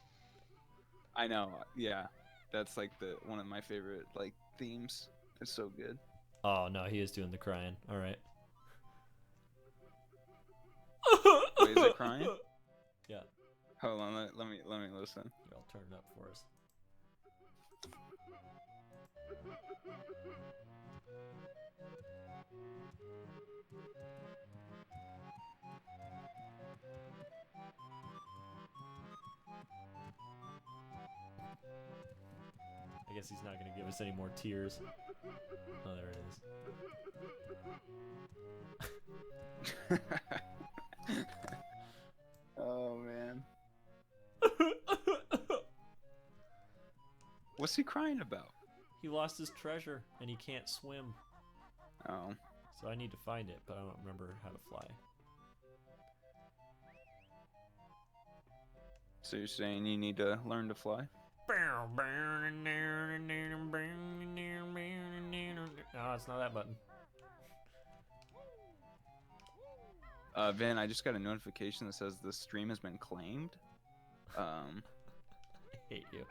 I know. Yeah, that's like one of my favorite like themes. It's so good. Oh no, he is doing the crying. All right. Wait, is it crying? Yeah. Hold on, let me listen. Here, I'll turn it up for us. I guess he's not going to give us any more tears. Oh, there it is. Oh man. What's he crying about? He lost his treasure and he can't swim. Oh. So I need to find it, but I don't remember how to fly. So you're saying you need to learn to fly? No, it's not that button. Vin, I just got a notification that says the stream has been claimed. I hate you.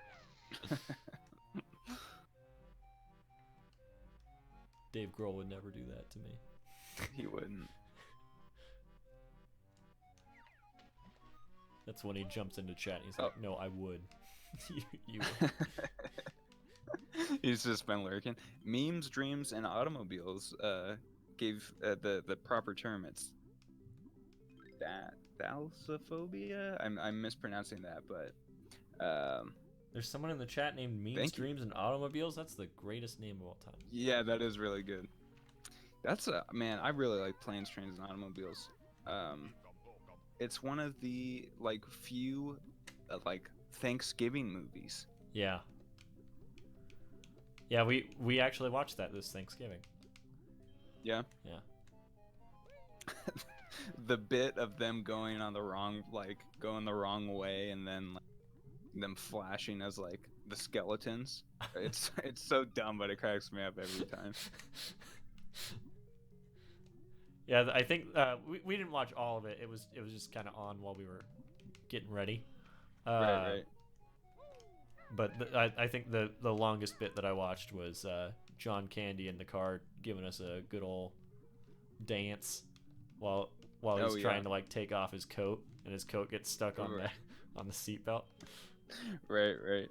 Dave Grohl would never do that to me. He wouldn't. That's when he jumps into chat and he's like, no, I would. you would. He's just been lurking. Memes, dreams, and automobiles gave the proper term. It's thalassophobia. I'm mispronouncing that, but There's someone in the chat named Memes, Dreams, and Automobiles. That's the greatest name of all time. Yeah, that is really good. That's man. I really like planes, trains, and automobiles. It's one of the few like Thanksgiving movies. Yeah. Yeah, we actually watched that this Thanksgiving. Yeah. Yeah. The bit of them going the wrong way, and then them flashing as the skeletons. It's so dumb, but it cracks me up every time. Yeah, I think we didn't watch all of it. It was just kind of on while we were getting ready. Right. But I think the longest bit that I watched was John Candy in the car giving us a good old dance while he's trying to take off his coat, and his coat gets stuck on the seatbelt. Right.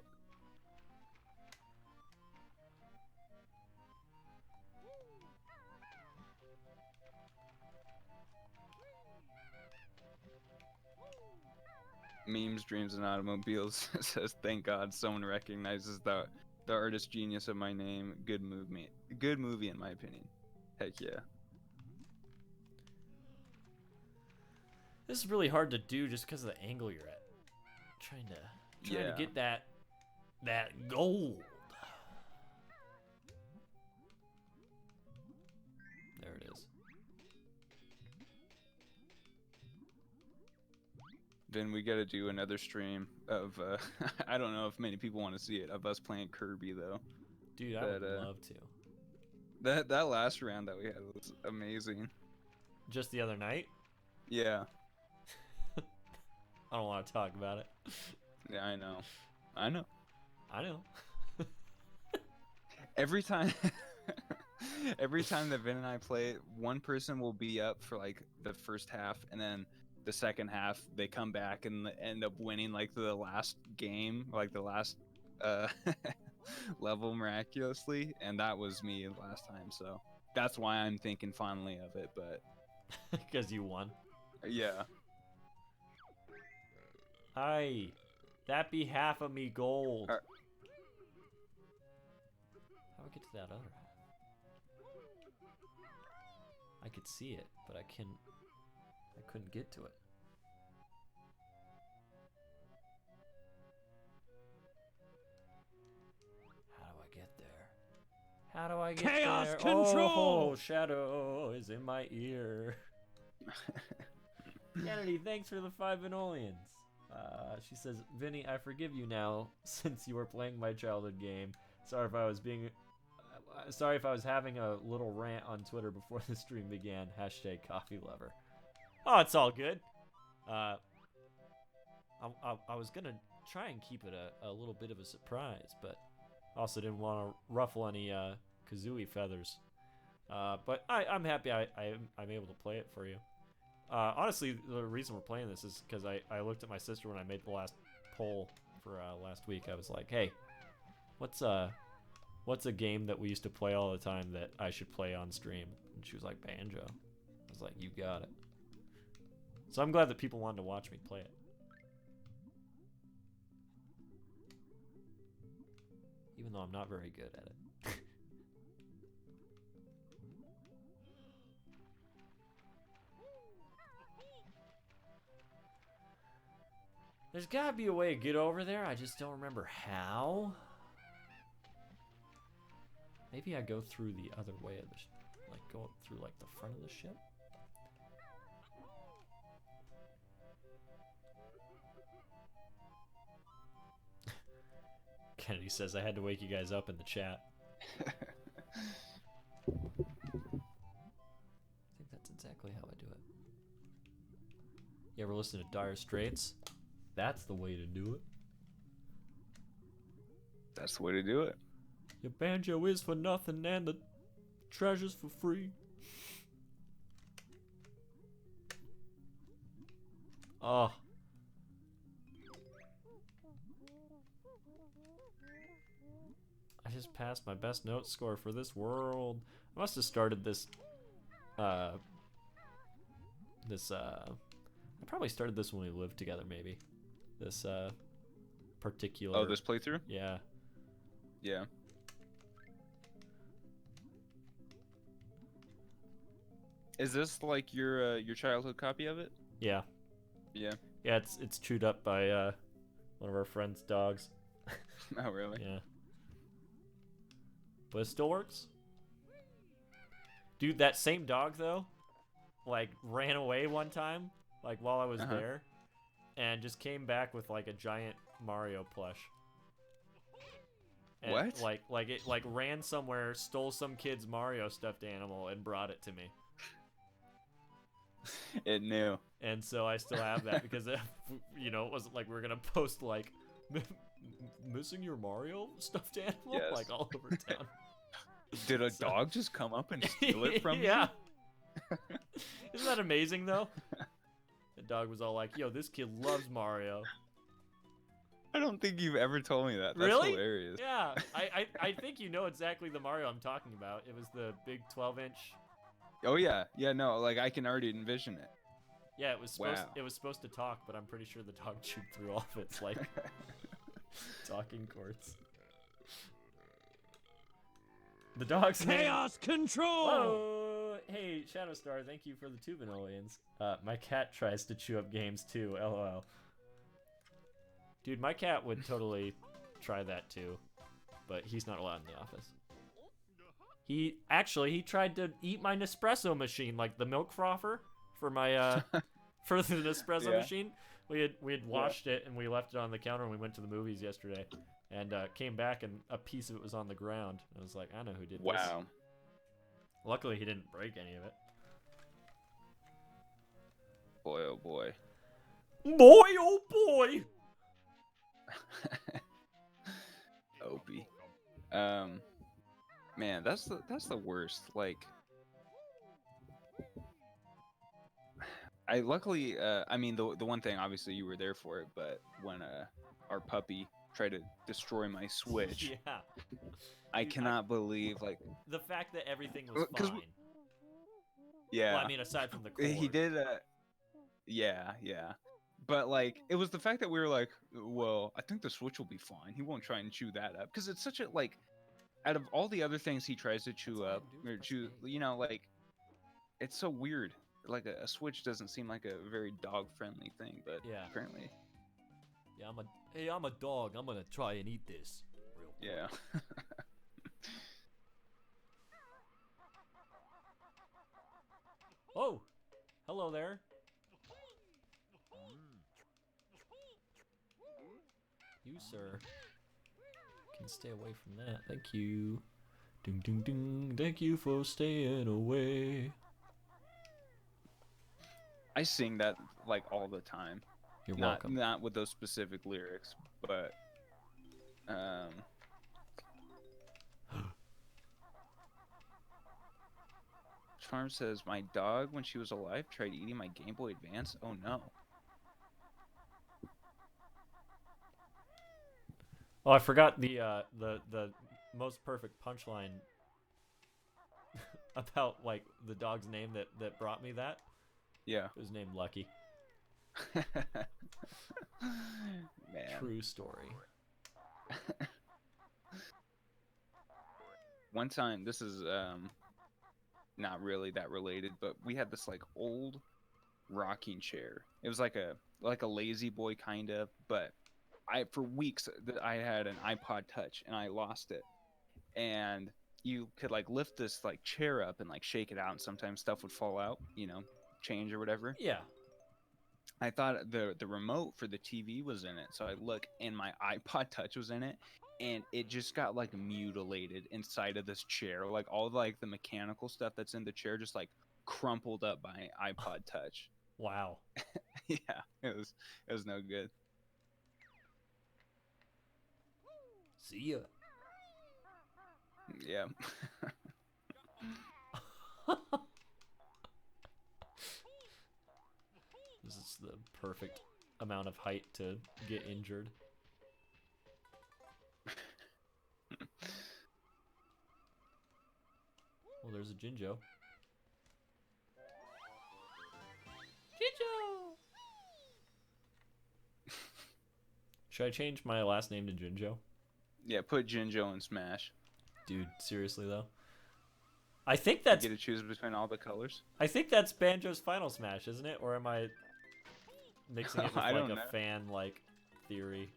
Memes, dreams, and automobiles says, "Thank God someone recognizes the artist genius of my name. Good movie in my opinion." Heck yeah. This is really hard to do just because of the angle you're at. Trying to get that gold. There it is. Then we gotta do another stream of I don't know if many people want to see it, of us playing Kirby though. Dude, I would love to. That last round that we had was amazing. Just the other night? Yeah. I don't want to talk about it. Yeah, I know. Every time that Vin and I play, one person will be up for the first half, and then the second half they come back and end up winning the last game, the last level miraculously, and that was me last time, so that's why I'm thinking fondly of it. But because you won. Yeah. Hi, that be half of me gold. How do I get to that other half? I could see it, but I couldn't get to it. How do I get there? How do I get Chaos there? control! Oh, Shadow is in my ear. Kennedy, thanks for the 5 Vinolians. She says, Vinny, I forgive you now since you were playing my childhood game. Sorry if I was having a little rant on Twitter before the stream began. Hashtag coffee lover. Oh, it's all good. I was gonna try and keep it a little bit of a surprise, but also didn't want to ruffle any Kazooie feathers. But I'm happy I'm able to play it for you. Honestly, the reason we're playing this is because I looked at my sister when I made the last poll for last week. I was like, hey, what's a game that we used to play all the time that I should play on stream? And she was like, Banjo. I was like, you got it. So I'm glad that people wanted to watch me play it. Even though I'm not very good at it. There's gotta be a way to get over there. I just don't remember how. Maybe I go through the other way of the like go up through like the front of the ship. Kennedy says I had to wake you guys up in the chat. I think that's exactly how I do it. You ever listen to Dire Straits? That's the way to do it. That's the way to do it. Your banjo is for nothing and the treasure's for free. Oh. I just passed my best note score for this world. I must have started this I probably started this when we lived together, maybe. This particular. Oh, this playthrough? Yeah. Yeah. Is this like your childhood copy of it? Yeah. Yeah. Yeah, it's chewed up by one of our friends' dogs. Oh, really? Yeah. But it still works. Dude, that same dog though, like ran away one time, like while I was there, and just came back with like a giant Mario plush. And What? Like it ran somewhere, stole some kid's Mario stuffed animal, and brought it to me. It knew. And so I still have that because you know, it wasn't like we were gonna post like missing your Mario stuffed animal like all over town. Did a dog just come up and steal it from yeah. Isn't that amazing though? The dog was all like, "Yo, this kid loves Mario." I don't think you've ever told me that. That's Really? hilarious. Yeah, I think you know exactly the Mario I'm talking about. It was the big 12-inch. Oh yeah, yeah. No, like I can already envision it. Yeah, it was supposed to talk, but I'm pretty sure the dog chewed through all of its like talking cords. The dog's Chaos Control! Whoa! Hey, Shadowstar, thank you for the 2 vanillions. My cat tries to chew up games too, lol. Dude, my cat would totally try that too, but he's not allowed in the office. He tried to eat my Nespresso machine, like the milk frother for my for the Nespresso machine. We had washed it and we left it on the counter and we went to the movies yesterday. And came back and a piece of it was on the ground. I was like, I know who did this. Wow. Luckily, he didn't break any of it. Boy, oh boy. Boy, oh boy! Opie. Man, that's the worst. Like, I luckily, I mean, the one thing, obviously you were there for it, but when our puppy tried to destroy my Switch. Yeah. I cannot believe, like, the fact that everything was fine. Yeah. Well, I mean, aside from the cord. He did. Yeah. But like, it was the fact that we were like, well, I think the Switch will be fine. He won't try and chew that up because it's such a like. Out of all the other things he tries to chew up or chew, you know, like, it's so weird. Like a Switch doesn't seem like a very dog-friendly thing, but apparently. Yeah, I'm a dog. I'm gonna try and eat this. Yeah. Oh, hello there. You, sir, can stay away from that. Thank you. Ding, ding, ding. Thank you for staying away. I sing that like all the time. You're welcome. Not with those specific lyrics, but Charm says my dog when she was alive tried eating my Game Boy Advance. Oh no. Oh, I forgot the most perfect punchline about like the dog's name that brought me that. Yeah. It was named Lucky. Man. True story. One time, this is not really that related, but we had this like old rocking chair. It was like a lazy boy kind of, but for weeks I had an iPod Touch and I lost it. And you could like lift this like chair up and like shake it out, and sometimes stuff would fall out, change or whatever. Yeah. I thought the remote for the TV was in it, so I look and my iPod Touch was in it, and it just got like mutilated inside of this chair. Like all like the mechanical stuff that's in the chair just like crumpled up by iPod Touch. Wow. Yeah, it was no good. See ya. Yeah. This is the perfect amount of height to get injured. Well, there's a Jinjo. Jinjo! Should I change my last name to Jinjo? Yeah, put Jinjo in Smash. Dude, seriously though. I think that's You get to choose between all the colors. I think that's Banjo's final Smash, isn't it? Or am I mixing it with I like don't a know. fan like theory?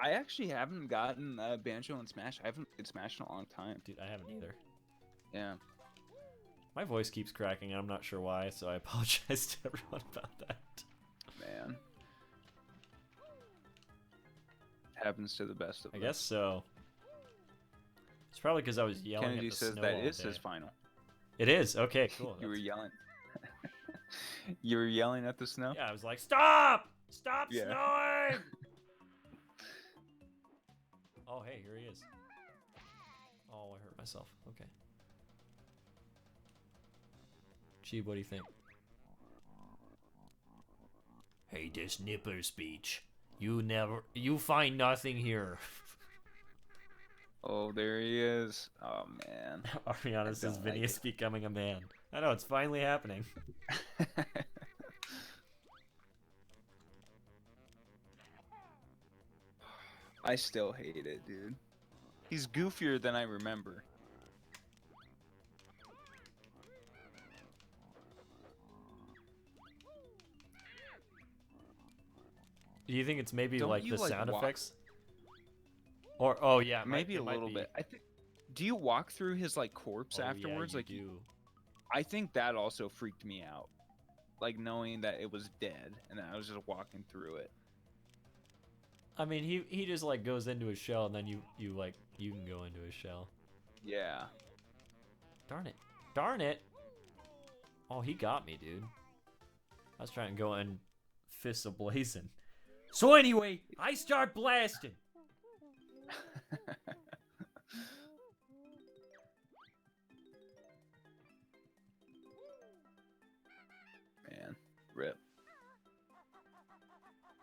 I actually haven't gotten Banjo and Smash. I haven't played Smash in a long time. Dude, I haven't either. Yeah. My voice keeps cracking and I'm not sure why, so I apologize to everyone about that. Man. Happens to the best of us. I guess so. It's probably because I was yelling Kennedy at the says snow that all is day. his final. It is? Okay, cool. You were That's- yelling. You were yelling at the snow? Yeah, I was like, stop! Stop Yeah. snowing! Oh, hey, here he is. Oh, I hurt myself. Okay. Gee, what do you think? Hey, this nipper speech. You find nothing here. Oh, there he is. Oh, man. Ariana says don't Vinny like is becoming a man. I know, it's finally happening. I still hate it, dude. He's goofier than I remember. Do you think it's maybe Don't like you, the like, sound walk- effects? Or, oh yeah, it might- Maybe it a might little be. bit. Do you walk through his like corpse Oh, yeah, afterwards? you Like do. I think that also freaked me out. Like knowing that it was dead and that I was just walking through it. I mean, he just like goes into his shell, and then you can go into his shell. Yeah. Darn it! Darn it! Oh, he got me, dude. I was trying to go in fists ablazing. So anyway, I start blasting. Man, rip.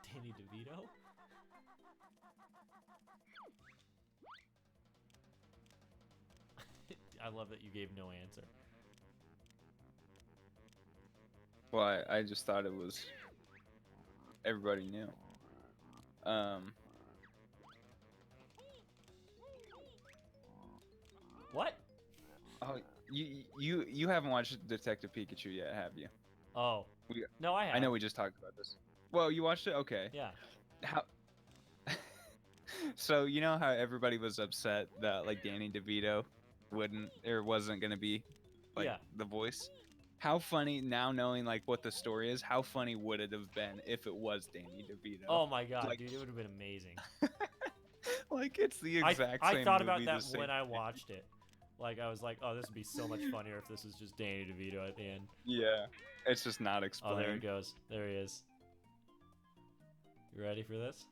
Danny DeVito. I love that you gave no answer. Well, I just thought it was everybody knew. What? Oh, you haven't watched Detective Pikachu yet, have you? Oh. We- No, I have. I know we just talked about this. Well, you watched it? Okay. Yeah. How? So you know how everybody was upset that like Danny DeVito wasn't gonna be like Yeah. the voice. How funny now knowing like what the story is? How funny would it have been if it was Danny DeVito? Oh my god, Like- dude, it would have been amazing. Like it's the I exact same. thought about movie, that the same when I thing. watched it. Like I was like, oh, this would be so much funnier if this was just Danny DeVito at the end. Yeah, it's just not Oh, explained. there he goes. There he is. You ready for this?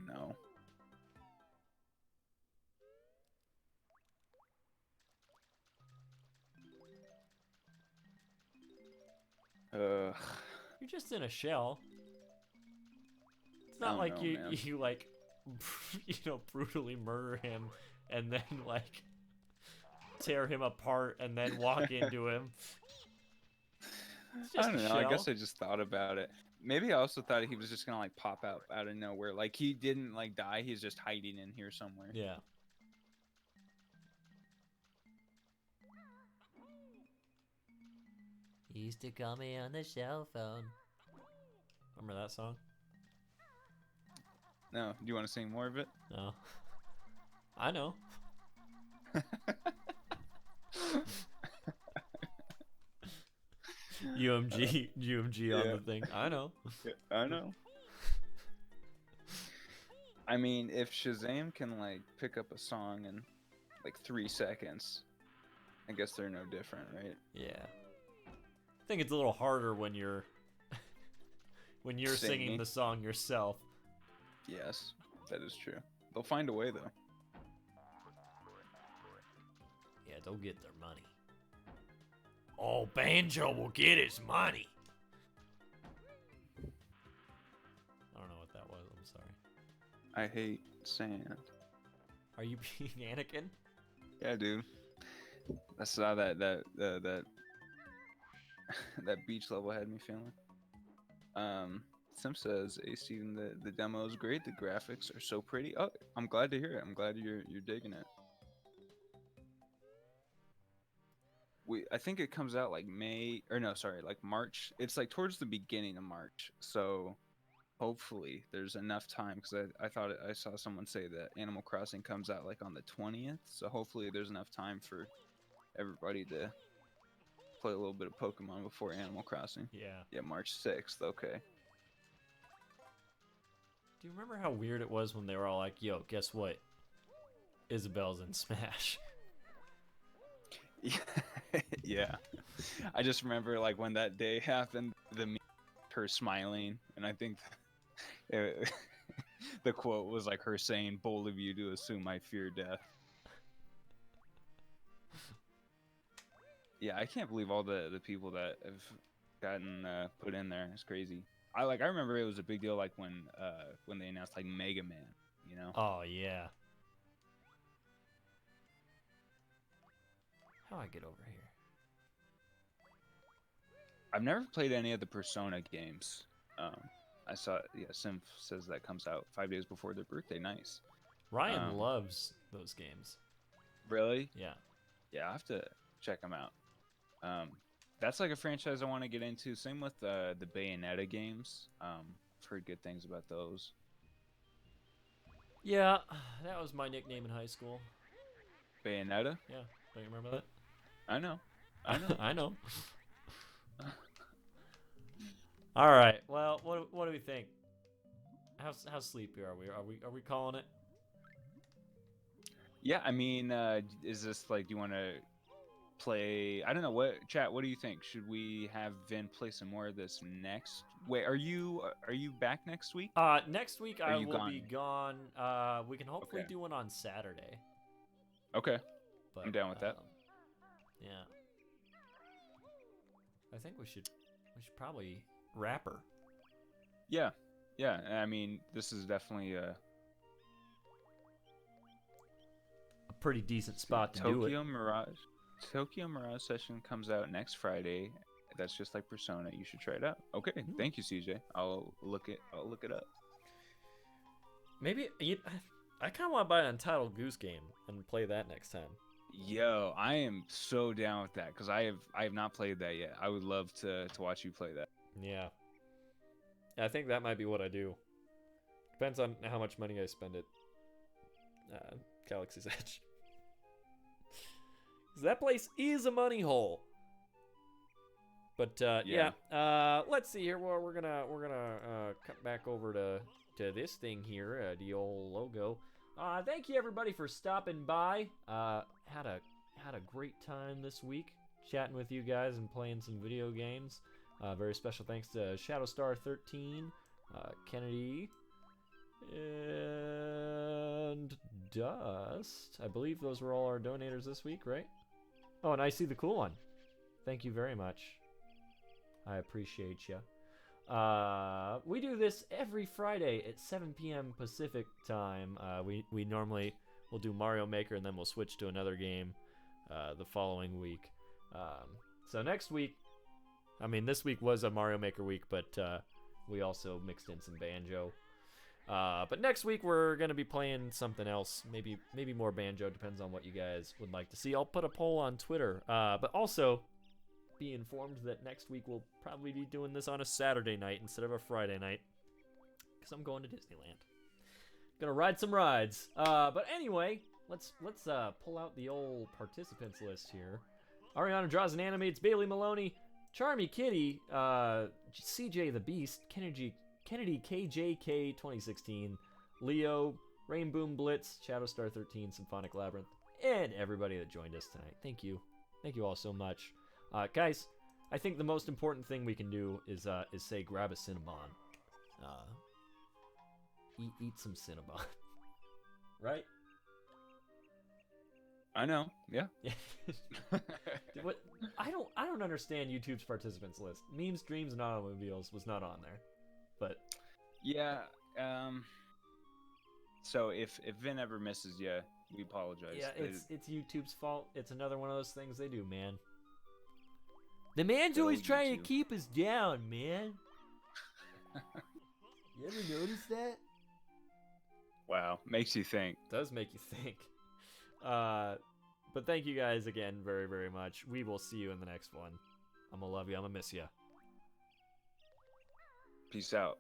No. Ugh. You're just in a shell. It's not Oh, like no, you man. you like brutally murder him and then like tear him apart and then walk into him. It's I just don't a know. I shell. guess I just thought about it. Maybe I also thought he was just gonna like pop out of nowhere. Like he didn't like die. He's just hiding in here somewhere. Yeah. He used to call me on the cell phone. Remember that song? No. Do you want to sing more of it? No. I know. UMG on Yeah. the thing. I know. Yeah, I know. I mean, if Shazam can like pick up a song in like 3 seconds, I guess they're no different, right? Yeah. I think it's a little harder when you're singing Singing. the song yourself. Yes, that is true. They'll find a way though. Yeah, they'll get their money. Oh, Banjo will get his money. I don't know what that was. I'm sorry. I hate sand. Are you being Anakin? Yeah, dude. That's how that that beach level had me feeling. Sim says, "Hey Steven, the demo is great. The graphics are so pretty." Oh, I'm glad to hear it. I'm glad you're digging it. I think it comes out like like March. It's like towards the beginning of March. So hopefully there's enough time, because I thought I saw someone say that Animal Crossing comes out like on the 20th. So hopefully there's enough time for everybody to play a little bit of Pokemon before Animal Crossing. Yeah. Yeah, March 6th. Okay. Do you remember how weird it was when they were all like, "Yo, guess what? Isabel's in Smash." Yeah. I just remember like when that day happened, her smiling, and I think the quote was like her saying, "Bold of you to assume I fear death." Yeah, I can't believe all the people that have gotten put in there. It's crazy. I remember it was a big deal like when they announced like Mega Man, you know? Oh yeah. How do I get over here? I've never played any of the Persona games. I saw, yeah, Sim says that comes out 5 days before their birthday. Nice. Ryan loves those games. Really? Yeah. Yeah, I have to check them out. That's like a franchise I want to get into. Same with the Bayonetta games. I've heard good things about those. Yeah, that was my nickname in high school. Bayonetta? Yeah, don't you remember that? I know. I know. I know. All right. Well, what do we think? How sleepy are we? Are we calling it? Yeah, I mean, is this like, do you want to play? I don't know. What do you think? Should we have Vin play some more of this next? Wait, are you back next week? Next week Are I you will gone? be gone. We can hopefully Okay. do one on Saturday. Okay. But, I'm down with that. Yeah. I think we should probably wrap her. Yeah. Yeah. I mean, this is definitely A pretty decent spot to do it. Tokyo Mirage session comes out next Friday. That's just like Persona. You should try it out. Okay. Thank you, CJ. I'll look it up. Maybe I kind of want to buy an Untitled Goose Game and play that next time. Yo, I am so down with that, because I have not played that yet. I would love to watch you play that. Yeah. I think that might be what I do. Depends on how much money I spend at Galaxy's Edge. 'Cause that place is a money hole. But yeah. Let's see here. Well, we're gonna cut back over to this thing here, the old logo. Thank you everybody for stopping by. Had a great time this week chatting with you guys and playing some video games. Very special thanks to Shadowstar13, Kennedy, and Dust. I believe those were all our donators this week, right? Oh, and I see the cool one. Thank you very much. I appreciate you. We do this every Friday at 7 p.m. Pacific time. We normally will do Mario Maker, and then we'll switch to another game the following week. So next week, I mean, this week was a Mario Maker week, but we also mixed in some Banjo. But next week we're gonna be playing something else. Maybe more Banjo. Depends on what you guys would like to see. I'll put a poll on Twitter. But also be informed that next week we'll probably be doing this on a Saturday night instead of a Friday night, because I'm going to Disneyland. Gonna ride some rides. But anyway, let's pull out the old participants list here. Ariana draws and animates. Bailey Maloney, Charmy Kitty, CJ the Beast, Kennedy KJK 2016, Leo, Rainboom Blitz, Shadowstar 13, Symphonic Labyrinth, and everybody that joined us tonight. Thank you all so much, guys. I think the most important thing we can do is say grab a Cinnabon, eat some Cinnabon, right? I know. Yeah. What I don't understand YouTube's participants list. Memes, Dreams, and Automobiles was not on there, but yeah. So if Vin ever misses you, we apologize. yeah, it's YouTube's fault. It's another one of those things they do, man. The man's always trying to keep us down, man. You ever notice that? Wow, makes you think. Does make you think. But thank you guys again very, very much. We will see you in the next one. I'm gonna love you. I'm gonna miss you. Peace out.